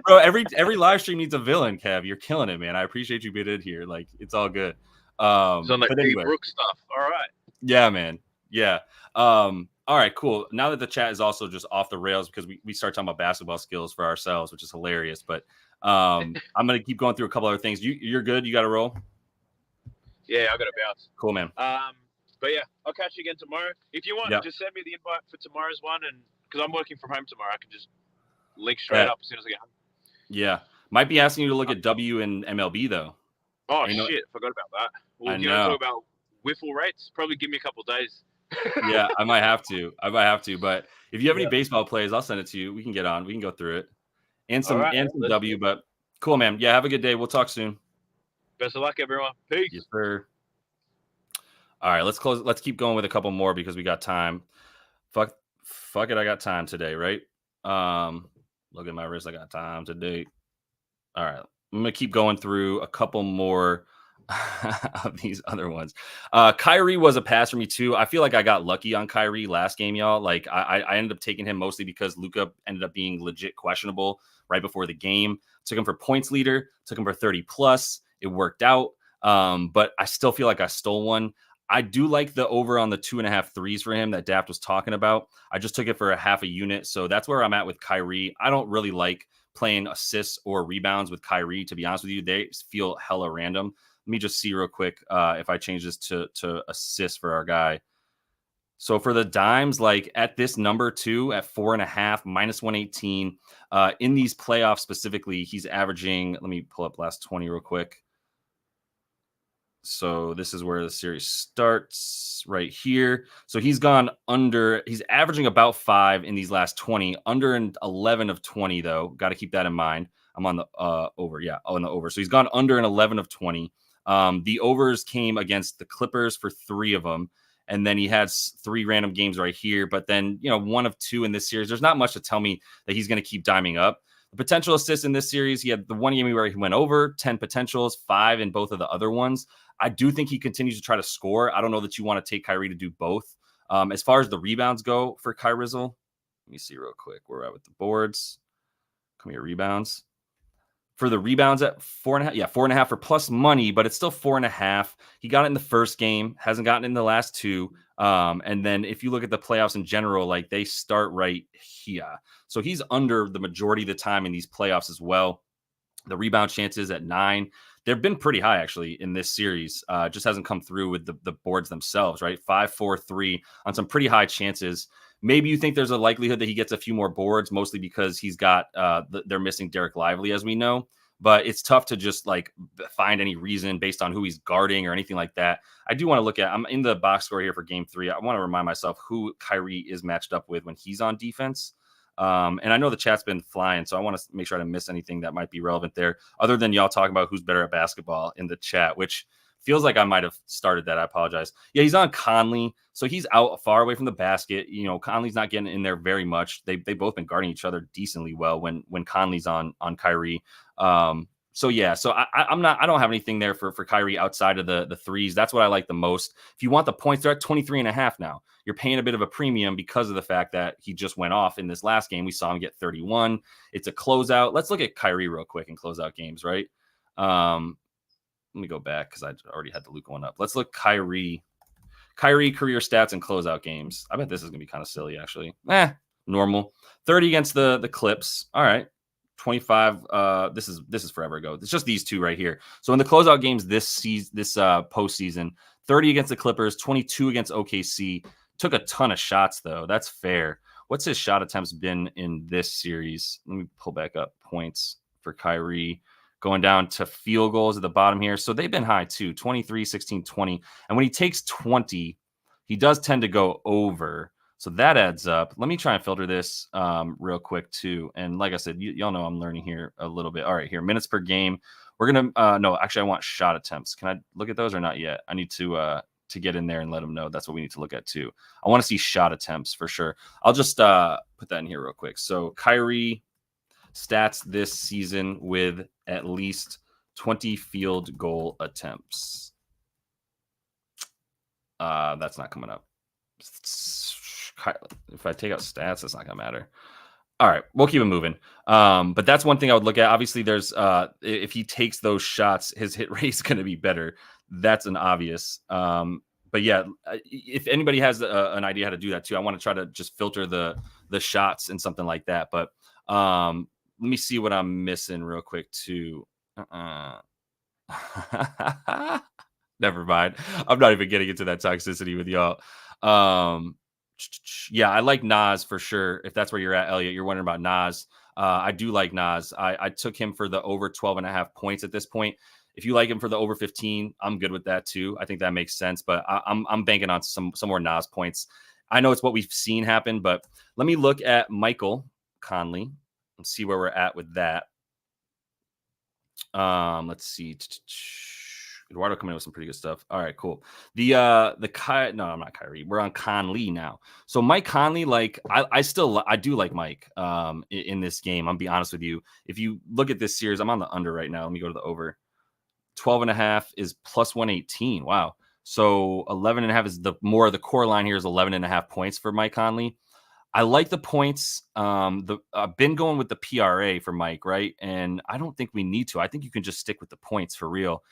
Bro, every live stream needs a villain, Kev. You're killing it, man. I appreciate you being in here. Like, it's all good. It's on the anyway. Brook stuff. All right. Yeah, man. Yeah. All right, cool. Now that the chat is also just off the rails because we start talking about basketball skills for ourselves, which is hilarious. But I'm going to keep going through a couple other things. You're good? You got to roll? Yeah, I got to bounce. Cool, man. But yeah, I'll catch you again tomorrow. If you want, just send me the invite for tomorrow's one. And because I'm working from home tomorrow, I can just link straight up as soon as I get home. Yeah. Might be asking you to look at W and MLB, though. Oh, shit. Forgot about that. Well, you want to talk about wiffle rates? Probably give me a couple of days. Yeah, I might have to. But if you have any baseball plays, I'll send it to you. We can get on. We can go through it. And some W, but cool, man. Yeah, have a good day. We'll talk soon. Best of luck, everyone. Peace. Yes, sir. All right, let's close. Let's keep going with a couple more because we got time. Fuck it. I got time today, right? Look at my wrist. I got time today. All right. I'm going to keep going through a couple more of these other ones. Kyrie was a pass for me too. I feel like I got lucky on Kyrie last game, y'all. Like I ended up taking him mostly because Luka ended up being legit questionable right before the game. Took him for points leader, took him for 30 plus. It worked out. But I still feel like I stole one. I do like the over on the 2.5 threes for him that Daft was talking about. I just took it for a half a unit. So that's where I'm at with Kyrie. I don't really like playing assists or rebounds with Kyrie, to be honest with you. They feel hella random. Let me just see real quick if I change this to assists for our guy. So for the dimes, like at this number too, at 4.5, minus 118, in these playoffs specifically, he's averaging, let me pull up last 20 real quick. So this is where the series starts right here. So he's gone under, he's averaging about 5 in these last 20, under an 11 of 20 though. Got to keep that in mind. I'm on the over. Yeah. On the over. So he's gone under an 11 of 20. The overs came against the Clippers for 3 of them. And then he has 3 random games right here. But then, 1 of 2 in this series. There's not much to tell me that he's going to keep diming up. The potential assists in this series, he had the one game where he went over, 10 potentials, 5 in both of the other ones. I do think he continues to try to score. I don't know that you want to take Kyrie to do both. As far as the rebounds go for Kyrie Rizzle, let me see real quick where we're at with the boards. Come here, rebounds. For the rebounds at 4.5, 4.5 for plus money, but it's still 4.5. He got it in the first game, hasn't gotten it in the last 2. And then if you look at the playoffs in general, like they start right here. So he's under the majority of the time in these playoffs as well. The rebound chances at 9. They've been pretty high actually in this series. Just hasn't come through with the boards themselves, right? 5, 4, 3 on some pretty high chances. Maybe you think there's a likelihood that he gets a few more boards, mostly because he's got they're missing Derek Lively, as we know. But it's tough to just like find any reason based on who he's guarding or anything like that. I do want to look at, I'm in the box score here for game 3. I want to remind myself who Kyrie is matched up with when he's on defense. And I know the chat's been flying, so I want to make sure I don't miss anything that might be relevant there, other than y'all talking about who's better at basketball in the chat, which feels like I might have started that. I apologize. Yeah, he's on Conley, so he's out far away from the basket. Conley's not getting in there very much. They both been guarding each other decently well when Conley's on Kyrie. So I don't have anything there for Kyrie outside of the threes. That's what I like the most. If you want the points, they're at 23.5 now. You're paying a bit of a premium because of the fact that he just went off in this last game. We saw him get 31. It's a closeout. Let's look at Kyrie real quick and closeout games, right? Let me go back because I already had the Luka one up. Let's look Kyrie career stats and closeout games. I bet this is gonna be kind of silly, actually. Normal. 30 against the Clips. All right. 25. This is forever ago. It's just these two right here. So in the closeout games this postseason, 30 against the Clippers, 22 against OKC. Took a ton of shots though. That's fair. What's his shot attempts been in this series? Let me pull back up points for Kyrie. Going down to field goals at the bottom here. So they've been high too, 23, 16, 20. And when he takes 20, he does tend to go over. So that adds up. Let me try and filter this real quick too. And like I said, y'all know I'm learning here a little bit. All right, here, minutes per game. We're going to, no, actually I want shot attempts. Can I look at those or not yet? I need to get in there and let them know. That's what we need to look at too. I want to see shot attempts for sure. I'll just put that in here real quick. So Kyrie stats this season with at least 20 field goal attempts. That's not coming up. If I take out stats, that's not gonna matter. All right, we'll keep it moving. But that's one thing I would look at. Obviously, there's if he takes those shots, his hit rate is going to be better. That's an obvious. But yeah, if anybody has an idea how to do that too, I want to try to just filter the shots and something like that. But let me see what I'm missing real quick too. Never mind. I'm not even getting into that toxicity with y'all. Yeah, I like Naz for sure. If that's where you're at, Elliot, you're wondering about Naz. I do like Naz. I took him for the over 12.5 points at this point. If you like him for the over 15, I'm good with that too. I think that makes sense, but I'm banking on some more Naz points. I know it's what we've seen happen, but let me look at Michael Conley and see where we're at with that. Let's see. Eduardo coming in with some pretty good stuff. All right, cool. No, I'm not Kyrie. We're on Conley now. So Mike Conley, like I do like Mike in this game. I'm be honest with you. If you look at this series, I'm on the under right now. Let me go to the over. 12.5 is plus 118. Wow. So 11.5 is the core line here is 11.5 points for Mike Conley. I like the points. I've been going with the PRA for Mike, right? And I don't think we need to. I think you can just stick with the points for real.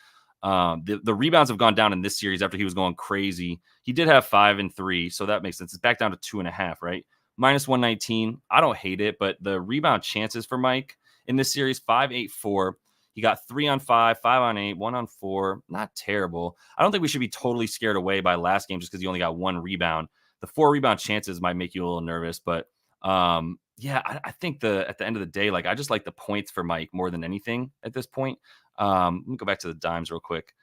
The rebounds have gone down in this series after he was going crazy. He did have 5 and 3, so that makes sense. It's back down to 2.5, right? Minus 119. I don't hate it, but the rebound chances for Mike in this series 5, 8, 4. He got 3 on 5, 5 on 8, 1 on 4. Not terrible. I don't think we should be totally scared away by last game just because he only got 1 rebound. The 4 rebound chances might make you a little nervous, but yeah, I think at the end of the day, like I just like the points for Mike more than anything at this point. Let me go back to the dimes real quick.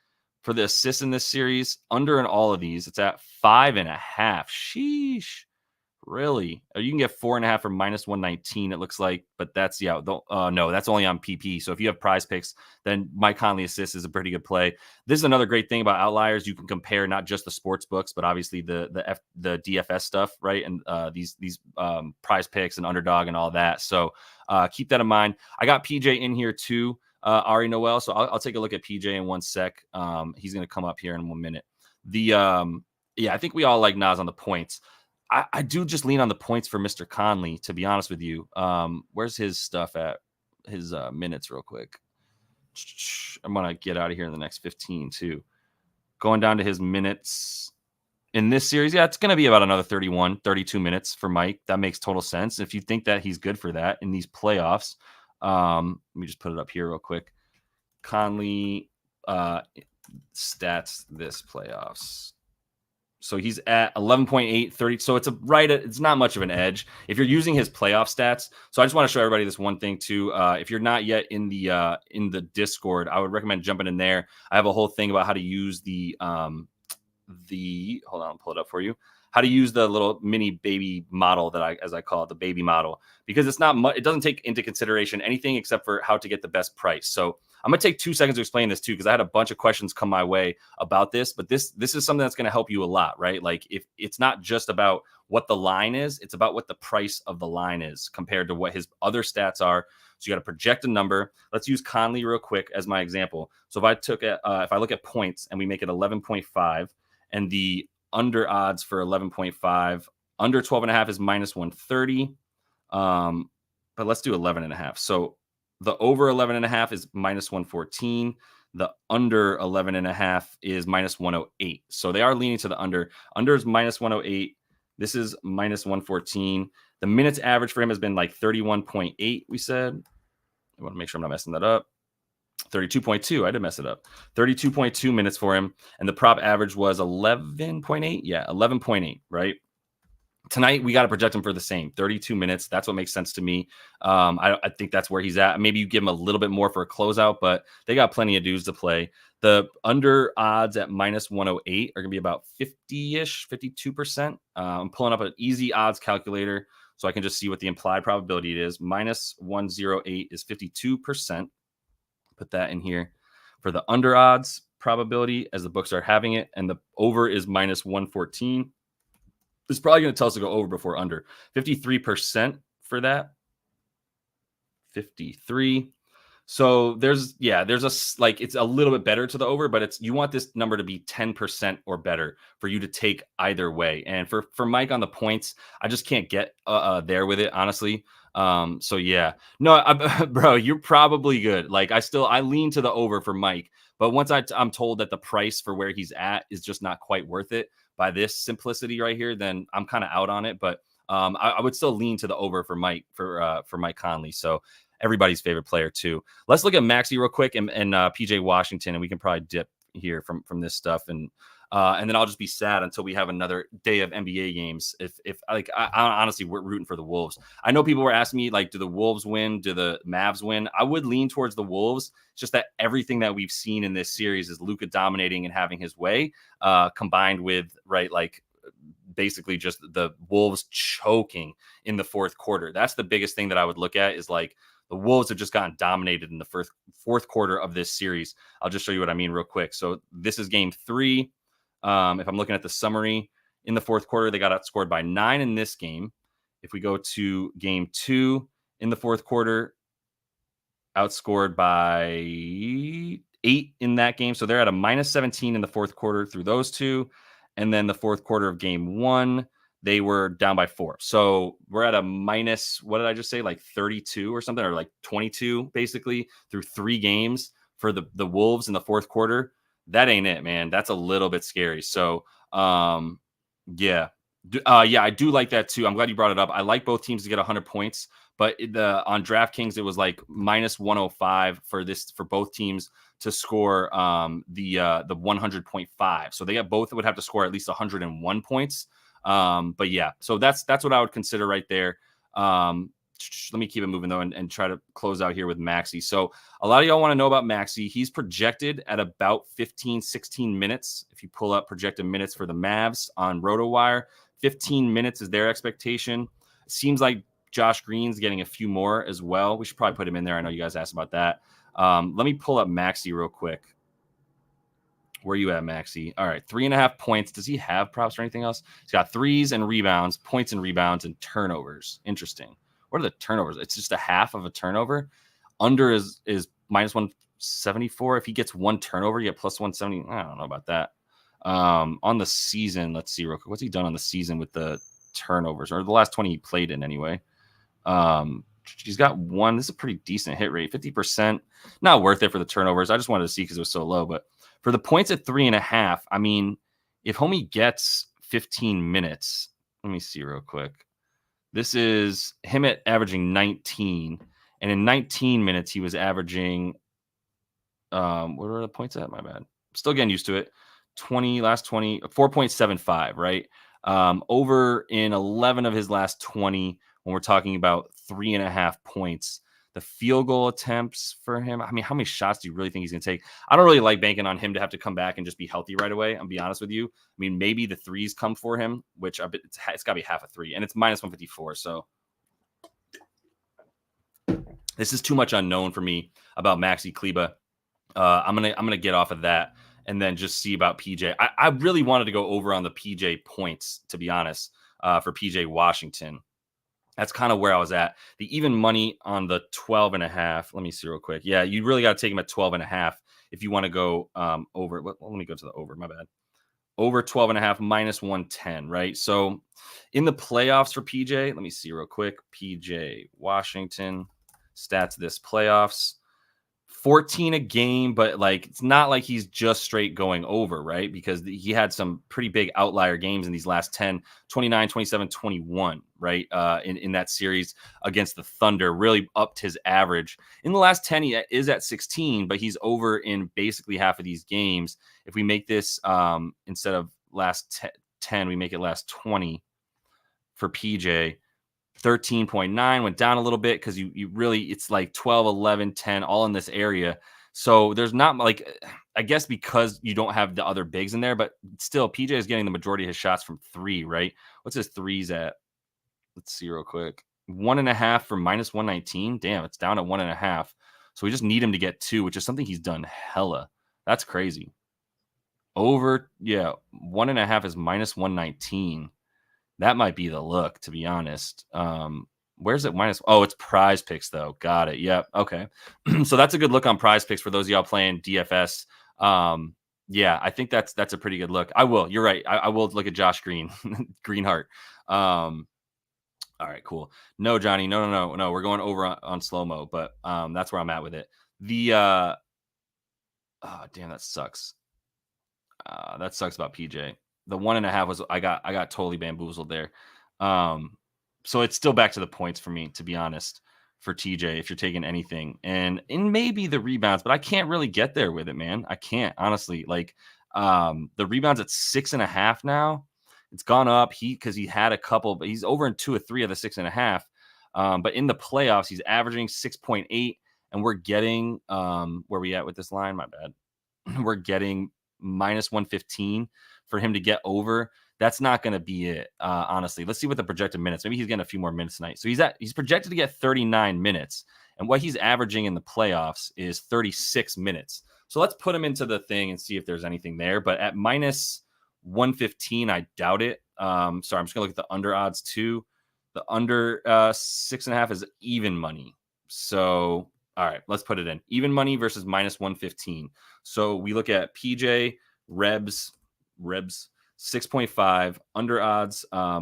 For the assists in this series, under in all of these, it's at 5.5. Sheesh. Really? You can get 4.5 for -119, it looks like, but that's no, that's only on PP. So if you have prize picks, then Mike Conley assist is a pretty good play. This is another great thing about outliers. You can compare not just the sports books, but obviously the DFS stuff, right? And these prize picks and underdog and all that. So keep that in mind. I got PJ in here too, Ari Noel. So I'll take a look at PJ in 1 sec. He's going to come up here in 1 minute. Yeah, I think we all like Naz on the points. I do just lean on the points for Mr. Conley, to be honest with you. Where's his stuff at? His minutes real quick. I'm going to get out of here in the next 15 too. Going down to his minutes in this series. Yeah, it's going to be about another 31, 32 minutes for Mike. That makes total sense. If you think that he's good for that in these playoffs, let me just put it up here real quick. Conley stats this playoffs. So he's at 11.8, 30. So it's not much of an edge if you're using his playoff stats. So I just want to show everybody this one thing too. If you're not yet in the Discord, I would recommend jumping in there. I have a whole thing about how to use hold on, I'll pull it up for you. How to use the little mini baby model as I call it, the baby model, because it's not much. It doesn't take into consideration anything except for how to get the best price. So I'm going to take 2 seconds to explain this too, because I had a bunch of questions come my way about this, but this is something that's going to help you a lot, right? Like if it's not just about what the line is, it's about what the price of the line is compared to what his other stats are. So you got to project a number. Let's use Conley real quick as my example. So if I look at points and we make it 11.5 and the under odds for 11.5, under 12.5 is -130. But let's do 11.5. So the over 11.5 is -114. The under 11.5 is -108. So they are leaning to the under. Under is -108. This is -114. The minutes average for him has been like 31.8, we said. I want to make sure I'm not messing that up. 32.2. I did mess it up. 32.2 minutes for him. And the prop average was 11.8. Yeah, 11.8, right? Tonight, we got to project him for the same 32 minutes. That's what makes sense to me. I think that's where he's at. Maybe you give him a little bit more for a closeout, but they got plenty of dudes to play. The under odds at -108 are going to be about 50-ish, 52%. I'm pulling up an easy odds calculator so I can just see what the implied probability is. -108 is 52%. Put that in here for the under odds probability as the books are having it. And the over is -114. It's probably going to tell us to go over before under. 53% for that. 53. So it's a little bit better to the over, but you want this number to be 10% or better for you to take either way. And for Mike on the points, I just can't get there with it, honestly. So yeah, no, bro, you're probably good. Like I lean to the over for Mike, but once I'm told that the price for where he's at is just not quite worth it by this simplicity right here, then I'm kind of out on it. But I would still lean to the over for Mike for Mike Conley. So everybody's favorite player too. Let's look at Maxey real quick and PJ Washington, and we can probably dip here from this stuff and then I'll just be sad until we have another day of NBA games. If I honestly, we're rooting for the Wolves. I know people were asking me, like, do the Wolves win? Do the Mavs win? I would lean towards the Wolves. It's just that everything that we've seen in this series is Luka dominating and having his way, combined with, right, like, basically just the Wolves choking in the fourth quarter. That's the biggest thing that I would look at is, like, the Wolves have just gotten dominated in the fourth quarter of this series. I'll just show you what I mean real quick. So this is game 3. If I'm looking at the summary, in the fourth quarter, they got outscored by 9 in this game. If we go to game 2 in the fourth quarter, outscored by 8 in that game. So they're at a -17 in the fourth quarter through those two. And then the fourth quarter of game 1, they were down by 4. So we're at a what did I just say? Like 32 or something, or like 22 basically through 3 games for the Wolves in the fourth quarter. That ain't it, man. That's a little bit scary. So, yeah, I do like that too. I'm glad you brought it up. I like both teams to get 100 points, but on DraftKings it was like -105 for both teams to score the 100.5. So they got both would have to score at least 101 points. But yeah, so that's what I would consider right there. Let me keep it moving though, and try to close out here with Maxey. So a lot of y'all want to know about Maxey. He's projected at about 15, 16 minutes. If you pull up projected minutes for the Mavs on RotoWire, 15 minutes is their expectation. Seems like Josh Green's getting a few more as well. We should probably put him in there. I know you guys asked about that. Let me pull up Maxey real quick. Where are you at, Maxey? All right, 3.5 points. Does he have props or anything else? He's got threes and rebounds, points and rebounds, and turnovers. Interesting. What are the turnovers? It's just a half of a turnover. Under is minus 174. If he gets one turnover, you get plus 170. I don't know about that. On the season, let's see real quick. What's he done on the season with the turnovers, or the last 20 he played in anyway? He's got one. This is a pretty decent hit rate, 50%. Not worth it for the turnovers. I just wanted to see because it was so low. But for the points at 3.5, I mean, if homie gets 15 minutes, let me see real quick. This is him at averaging 19. And in 19 minutes, he was averaging, what are the points at? My bad. Still getting used to it. 4.75, right? Over in 11 of his last 20, when we're talking about 3.5 points. The field goal attempts for him, I mean, how many shots do you really think he's going to take? I don't really like banking on him to have to come back and just be healthy right away. I'll be honest with you. I mean, maybe the threes come for him, which it's got to be half a three, and it's minus 154. So this is too much unknown for me about Maxey Kleber. I'm gonna get off of that and then just see about PJ. I really wanted to go over on the PJ points, to be honest, for PJ Washington. That's kind of where I was at. The even money on the 12.5. Let me see real quick. Yeah, you really got to take him at 12.5 if you want to go over. Let me go to the over. My bad. Over 12.5 minus 110, right? So in the playoffs for PJ, let me see real quick. PJ Washington stats this playoffs. 14 a game, but like it's not like he's just straight going over, right? Because he had some pretty big outlier games in these last 10, 29, 27, 21, right? In that series against the Thunder, really upped his average. In the last 10, he is at 16, but he's over in basically half of these games. If we make this instead of last 10, we make it last 20 for PJ. 13.9 went down a little bit because you really, it's like 12, 11, 10, all in this area. So there's not like, I guess because you don't have the other bigs in there, but still PJ is getting the majority of his shots from three, right? What's his threes at? Let's see real quick. 1.5 for minus 119. Damn, it's down at 1.5. So we just need him to get 2, which is something he's done hella. That's crazy. Over, yeah, 1.5 is minus 119. That might be the look, to be honest. Where's it minus? Oh, it's Prize Picks, though. Got it. Yep. Okay. So that's a good look on Prize Picks for those of y'all playing DFS. Yeah, I think that's a pretty good look. I will. You're right. I will look at Josh Green, Greenheart. All right, cool. No, Johnny. No. We're going over on slow-mo, but that's where I'm at with it. Oh, damn, that sucks. That sucks about PJ. The 1.5 was I got totally bamboozled there. So it's still back to the points for me, to be honest, for TJ, if you're taking anything. And maybe the rebounds, but I can't really get there with it, man. I can't, honestly. Like the rebounds at 6.5 now. It's gone up. Because he had a couple, but he's over in 2 or 3 of the 6.5. But in the playoffs, he's averaging 6.8, and we're getting where we at with this line? My bad. We're getting minus 115 for him to get over. That's not going to be it, honestly. Let's see what the projected minutes. Maybe he's getting a few more minutes tonight. So he's projected to get 39 minutes, and what he's averaging in the playoffs is 36 minutes. So let's put him into the thing and see if there's anything there. But at minus 115, I doubt it. Sorry, I'm just going to look at the under odds too. The under 6.5 is even money. So all right, let's put it in. Even money versus minus 115. So we look at PJ, Rebs, 6.5, under odds. I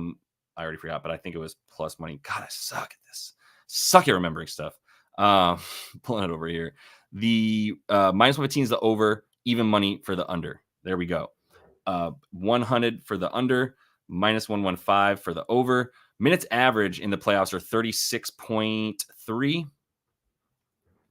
already forgot, but I think it was plus money. God, I suck at this. Suck at remembering stuff. Pulling it over here. The minus 115 is the over, even money for the under. There we go. 100 for the under, minus 115 for the over. Minutes average in the playoffs are 36.3.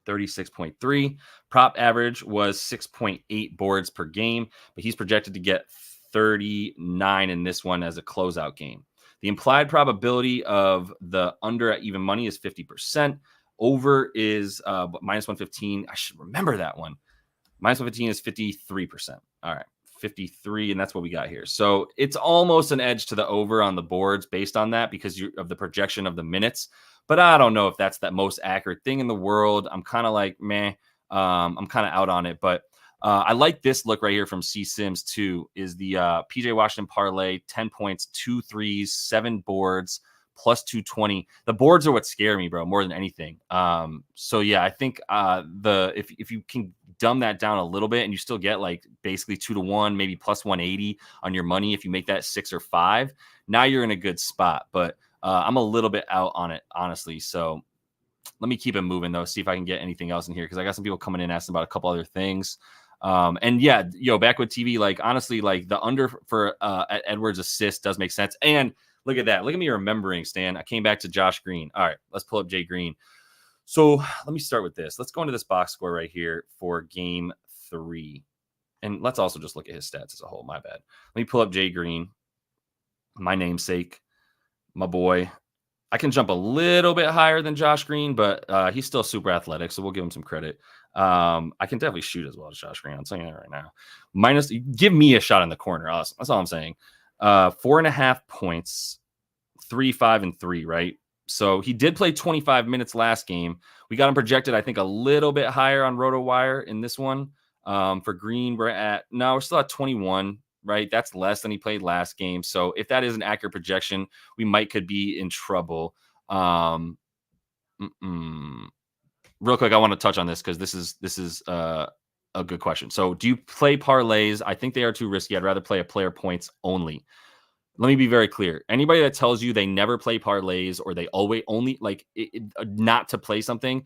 36.3. Prop average was 6.8 boards per game, but he's projected to get 39 in this one as a closeout game. The implied probability of the under at even money is 50%. Over is minus 115. I should remember that one. Minus 115 is 53%. All right, 53, and that's what we got here. So it's almost an edge to the over on the boards based on that because of the projection of the minutes. But I don't know if that's the most accurate thing in the world. I'm kind of like, meh. I'm kind of out on it. But I like this look right here from C Sims too, is the PJ Washington parlay, 10 points, 2 threes, 7 boards, plus 220. The boards are what scare me, bro, more than anything. So yeah, I think if you can dumb that down a little bit and you still get like basically 2-1, maybe plus 180 on your money if you make that 6 or 5, now you're in a good spot. But I'm a little bit out on it, honestly. So let me keep it moving though, see if I can get anything else in here because I got some people coming in asking about a couple other things. And yeah, back with TV, like honestly, like the under for Edwards assist does make sense. And look at that. Look at me remembering, Stan. I came back to Josh Green. All right, let's pull up Jay Green. So let me start with this. Let's go into this box score right here for game 3. And let's also just look at his stats as a whole. My bad. Let me pull up Jay Green, my namesake, my boy. I can jump a little bit higher than Josh Green, but he's still super athletic, so we'll give him some credit. I can definitely shoot as well as Josh Green. I'm saying that right now. Give me a shot in the corner. Awesome. That's all I'm saying. 4.5 points, 3, 5, and 3, right? So he did play 25 minutes last game. We got him projected, I think, a little bit higher on RotoWire in this one. For Green, we're still at 21, right? That's less than he played last game. So if that is an accurate projection, we could be in trouble. Real quick, I want to touch on this because this is a good question. So do you play parlays? I think they are too risky. I'd rather play a player points only. Let me be very clear. Anybody that tells you they never play parlays or they always only not to play something,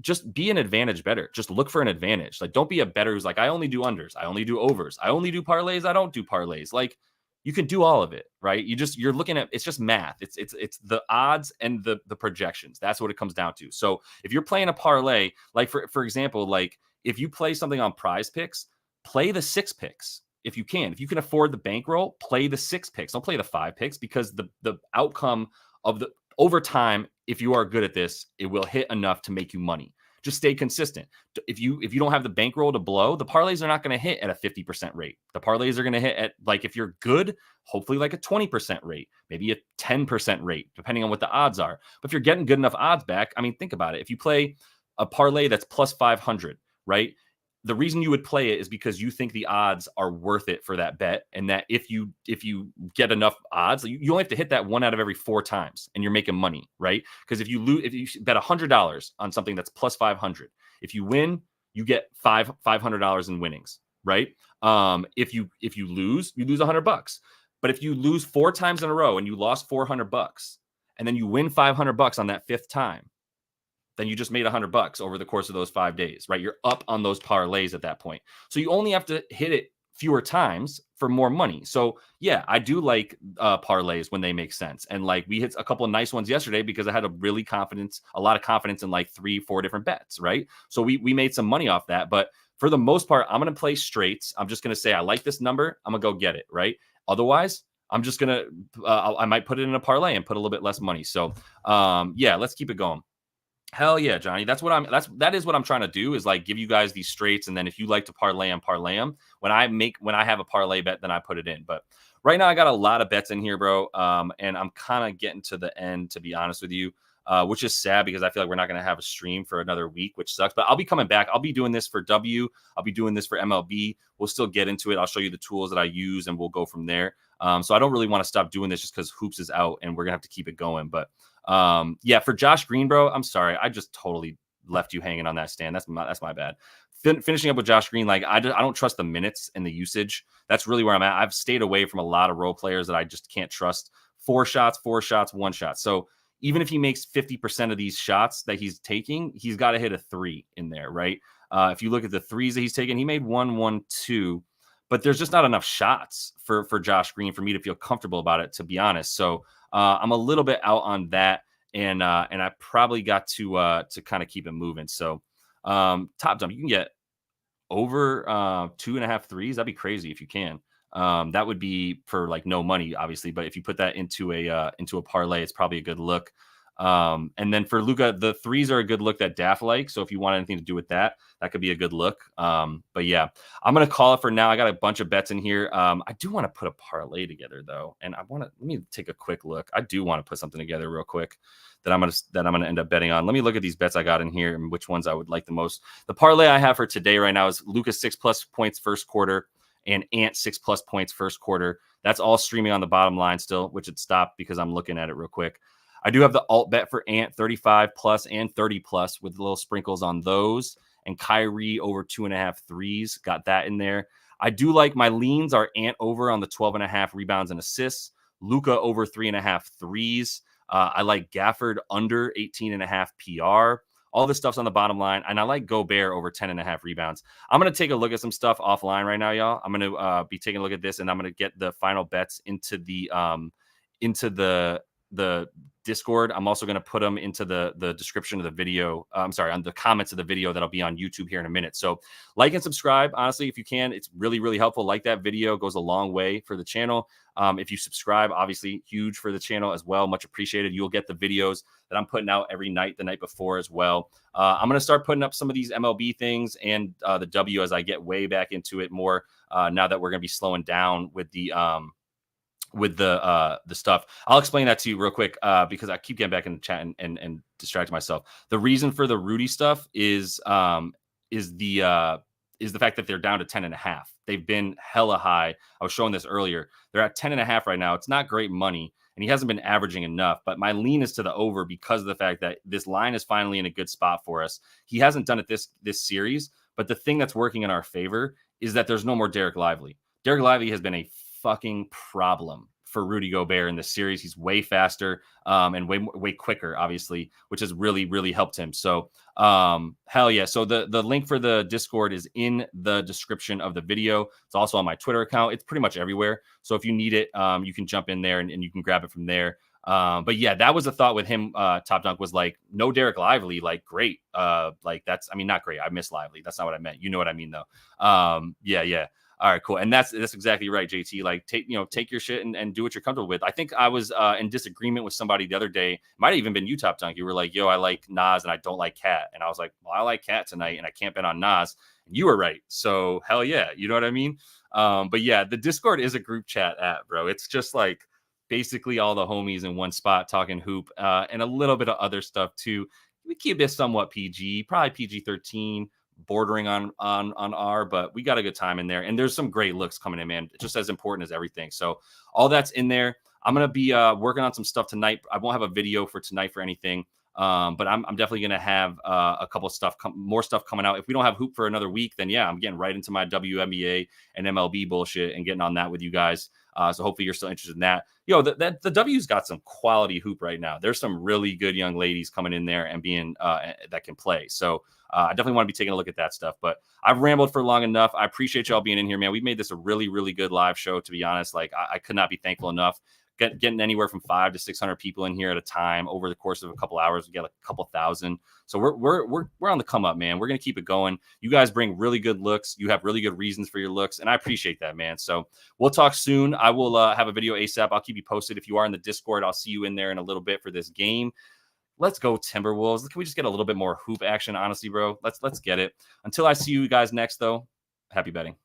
just be an advantage better. Just look for an advantage. Like, don't be a better who's like, I only do unders. I only do overs. I only do parlays. I don't do parlays. Like, you can do all of it, right? You're looking at, it's just math. It's the odds and the projections. That's what it comes down to. So if you're playing a parlay, like for example, like if you play something on Prize Picks, play the 6 picks. If you can afford the bankroll, play the 6 picks. Don't play the 5 picks because the outcome of the over time, if you are good at this, it will hit enough to make you money. Just stay consistent. If you don't have the bankroll to blow, the parlays are not going to hit at a 50% rate. The parlays are going to hit at, like, if you're good, hopefully like a 20% rate, maybe a 10% rate, depending on what the odds are. But if you're getting good enough odds back, I mean, think about it. If you play a parlay that's plus 500, right? The reason you would play it is because you think the odds are worth it for that bet. And that if you get enough odds, you only have to hit that 1 out of every 4 times and you're making money, right? Because if you bet $100 on something that's plus 500, if you win, you get $500 in winnings, right? If you lose, you lose $100. But if you lose 4 times in a row and you lost $400 and then you win $500 on that 5th time, then you just made $100 over the course of those 5 days, right? You're up on those parlays at that point. So you only have to hit it fewer times for more money. So yeah, I do like parlays when they make sense. And like we hit a couple of nice ones yesterday because I had a lot of confidence in like 3-4 different bets, right? So we made some money off that. But for the most part, I'm going to play straights. I'm just going to say, I like this number. I'm going to go get it, right? Otherwise, I'm just going to, I might put it in a parlay and put a little bit less money. So yeah, let's keep it going. Hell yeah, Johnny. That is what I'm trying to do, is like give you guys these straights. And then if you like to parlay them, when I have a parlay bet, then I put it in. But right now I got a lot of bets in here, bro. And I'm kind of getting to the end, to be honest with you, which is sad because I feel like we're not going to have a stream for another week, which sucks. But I'll be coming back. I'll be doing this for W. I'll be doing this for MLB. We'll still get into it. I'll show you the tools that I use and we'll go from there. So I don't really want to stop doing this just because Hoops is out and we're going to have to keep it going. But yeah, for Josh Green, bro, I'm sorry. I just totally left you hanging on that stand. That's my bad. Finishing up with Josh Green, like I don't trust the minutes and the usage. That's really where I'm at. I've stayed away from a lot of role players that I just can't trust. 4 shots, 1 shot. So even if he makes 50% of these shots that he's taking, he's got to hit a 3 in there, right? If you look at the threes that he's taking, he made 1, 2, but there's just not enough shots for Josh Green for me to feel comfortable about it, to be honest. So I'm a little bit out on that, and I probably got to kind of keep it moving. So Top Jump, you can get over 2.5 threes. That'd be crazy if you can. That would be for like no money, obviously. But if you put that into a parlay, it's probably a good look. And then for Luka, the threes are a good look that Daff likes. So if you want anything to do with that, that could be a good look. But yeah, I'm going to call it for now. I got a bunch of bets in here. I do want to put a parlay together though. And let me take a quick look. I do want to put something together real quick that I'm going to end up betting on. Let me look at these bets I got in here and which ones I would like the most. The parlay I have for today right now is Luka 6+ points first quarter and Ant 6+ points first quarter. That's all streaming on the bottom line still, which it stopped because I'm looking at it real quick. I do have the alt bet for Ant 35+ and 30+ with little sprinkles on those, and Kyrie over 2.5 threes. Got that in there. I do like my leans are Ant over on the 12.5 rebounds and assists, Luka over 3.5 threes. I like Gafford under 18.5 PR. All this stuff's on the bottom line, and I like Gobert over 10.5 rebounds. I'm going to take a look at some stuff offline right now, y'all. I'm going to be taking a look at this, and I'm going to get the final bets into the Discord. I'm also going to put them into the description of the video. I'm sorry, on the comments of the video that'll be on YouTube here in a minute. So like and subscribe, honestly, if you can. It's really, really helpful. Like that video goes a long way for the channel. If you subscribe, obviously huge for the channel as well. Much appreciated. You'll get the videos that I'm putting out every night, the night before as well. I'm going to start putting up some of these MLB things and the W as I get way back into it more now that we're going to be slowing down with the stuff. I'll explain that to you real quick because I keep getting back in the chat and distracting myself. The reason for the Rudy stuff is the fact that they're down to 10.5. They've been hella high. I was showing this earlier. They're at 10.5 right now. It's not great money, and he hasn't been averaging enough. But my lean is to the over because of the fact that this line is finally in a good spot for us. He hasn't done it this series, but the thing that's working in our favor is that there's no more Derek Lively. Derek Lively has been a fucking problem for Rudy Gobert in this series. He's way faster and way quicker, obviously, which has really, really helped him. So hell yeah. So the link for the Discord is in the description of the video. It's also on my Twitter account. It's pretty much everywhere. So if you need it, you can jump in there and you can grab it from there. But yeah, that was a thought with him. Top Dunk was like, no Derek Lively, like great. Like that's, I mean, not great. I miss Lively. That's not what I meant. You know what I mean though. Yeah. All right, cool. And that's exactly right, JT. Like take your shit and do what you're comfortable with. I think I was in disagreement with somebody the other day. Might have even been you, Top Dunk. You were like, yo, I like Naz and I don't like Cat. And I was like, well, I like Cat tonight and I can't bet on Naz. And you were right. So hell yeah. You know what I mean? But yeah, the Discord is a group chat app, bro. It's just like basically all the homies in one spot talking hoop and a little bit of other stuff too. We keep it somewhat PG, probably PG-13. Bordering on R, but we got a good time in there. And there's some great looks coming in, man. It's just as important as everything. So all that's in there. I'm going to be working on some stuff tonight. I won't have a video for tonight for anything. But I'm definitely going to have a couple of more stuff coming out. If we don't have hoop for another week, then yeah, I'm getting right into my WNBA and MLB bullshit and getting on that with you guys. So hopefully you're still interested in that. Yo, the W's got some quality hoop right now. There's some really good young ladies coming in there and being that can play. So I definitely want to be taking a look at that stuff. But I've rambled for long enough. I appreciate y'all being in here, man. We've made this a really, really good live show, to be honest. Like I could not be thankful enough. Getting anywhere from 500 to 600 people in here at a time over the course of a couple hours. We get like a couple thousand. So we're on the come up, man. We're going to keep it going. You guys bring really good looks. You have really good reasons for your looks. And I appreciate that, man. So we'll talk soon. I will have a video ASAP. I'll keep you posted. If you are in the Discord, I'll see you in there in a little bit for this game. Let's go Timberwolves. Can we just get a little bit more hoop action? Honestly, bro, let's get it. Until I see you guys next, though, happy betting.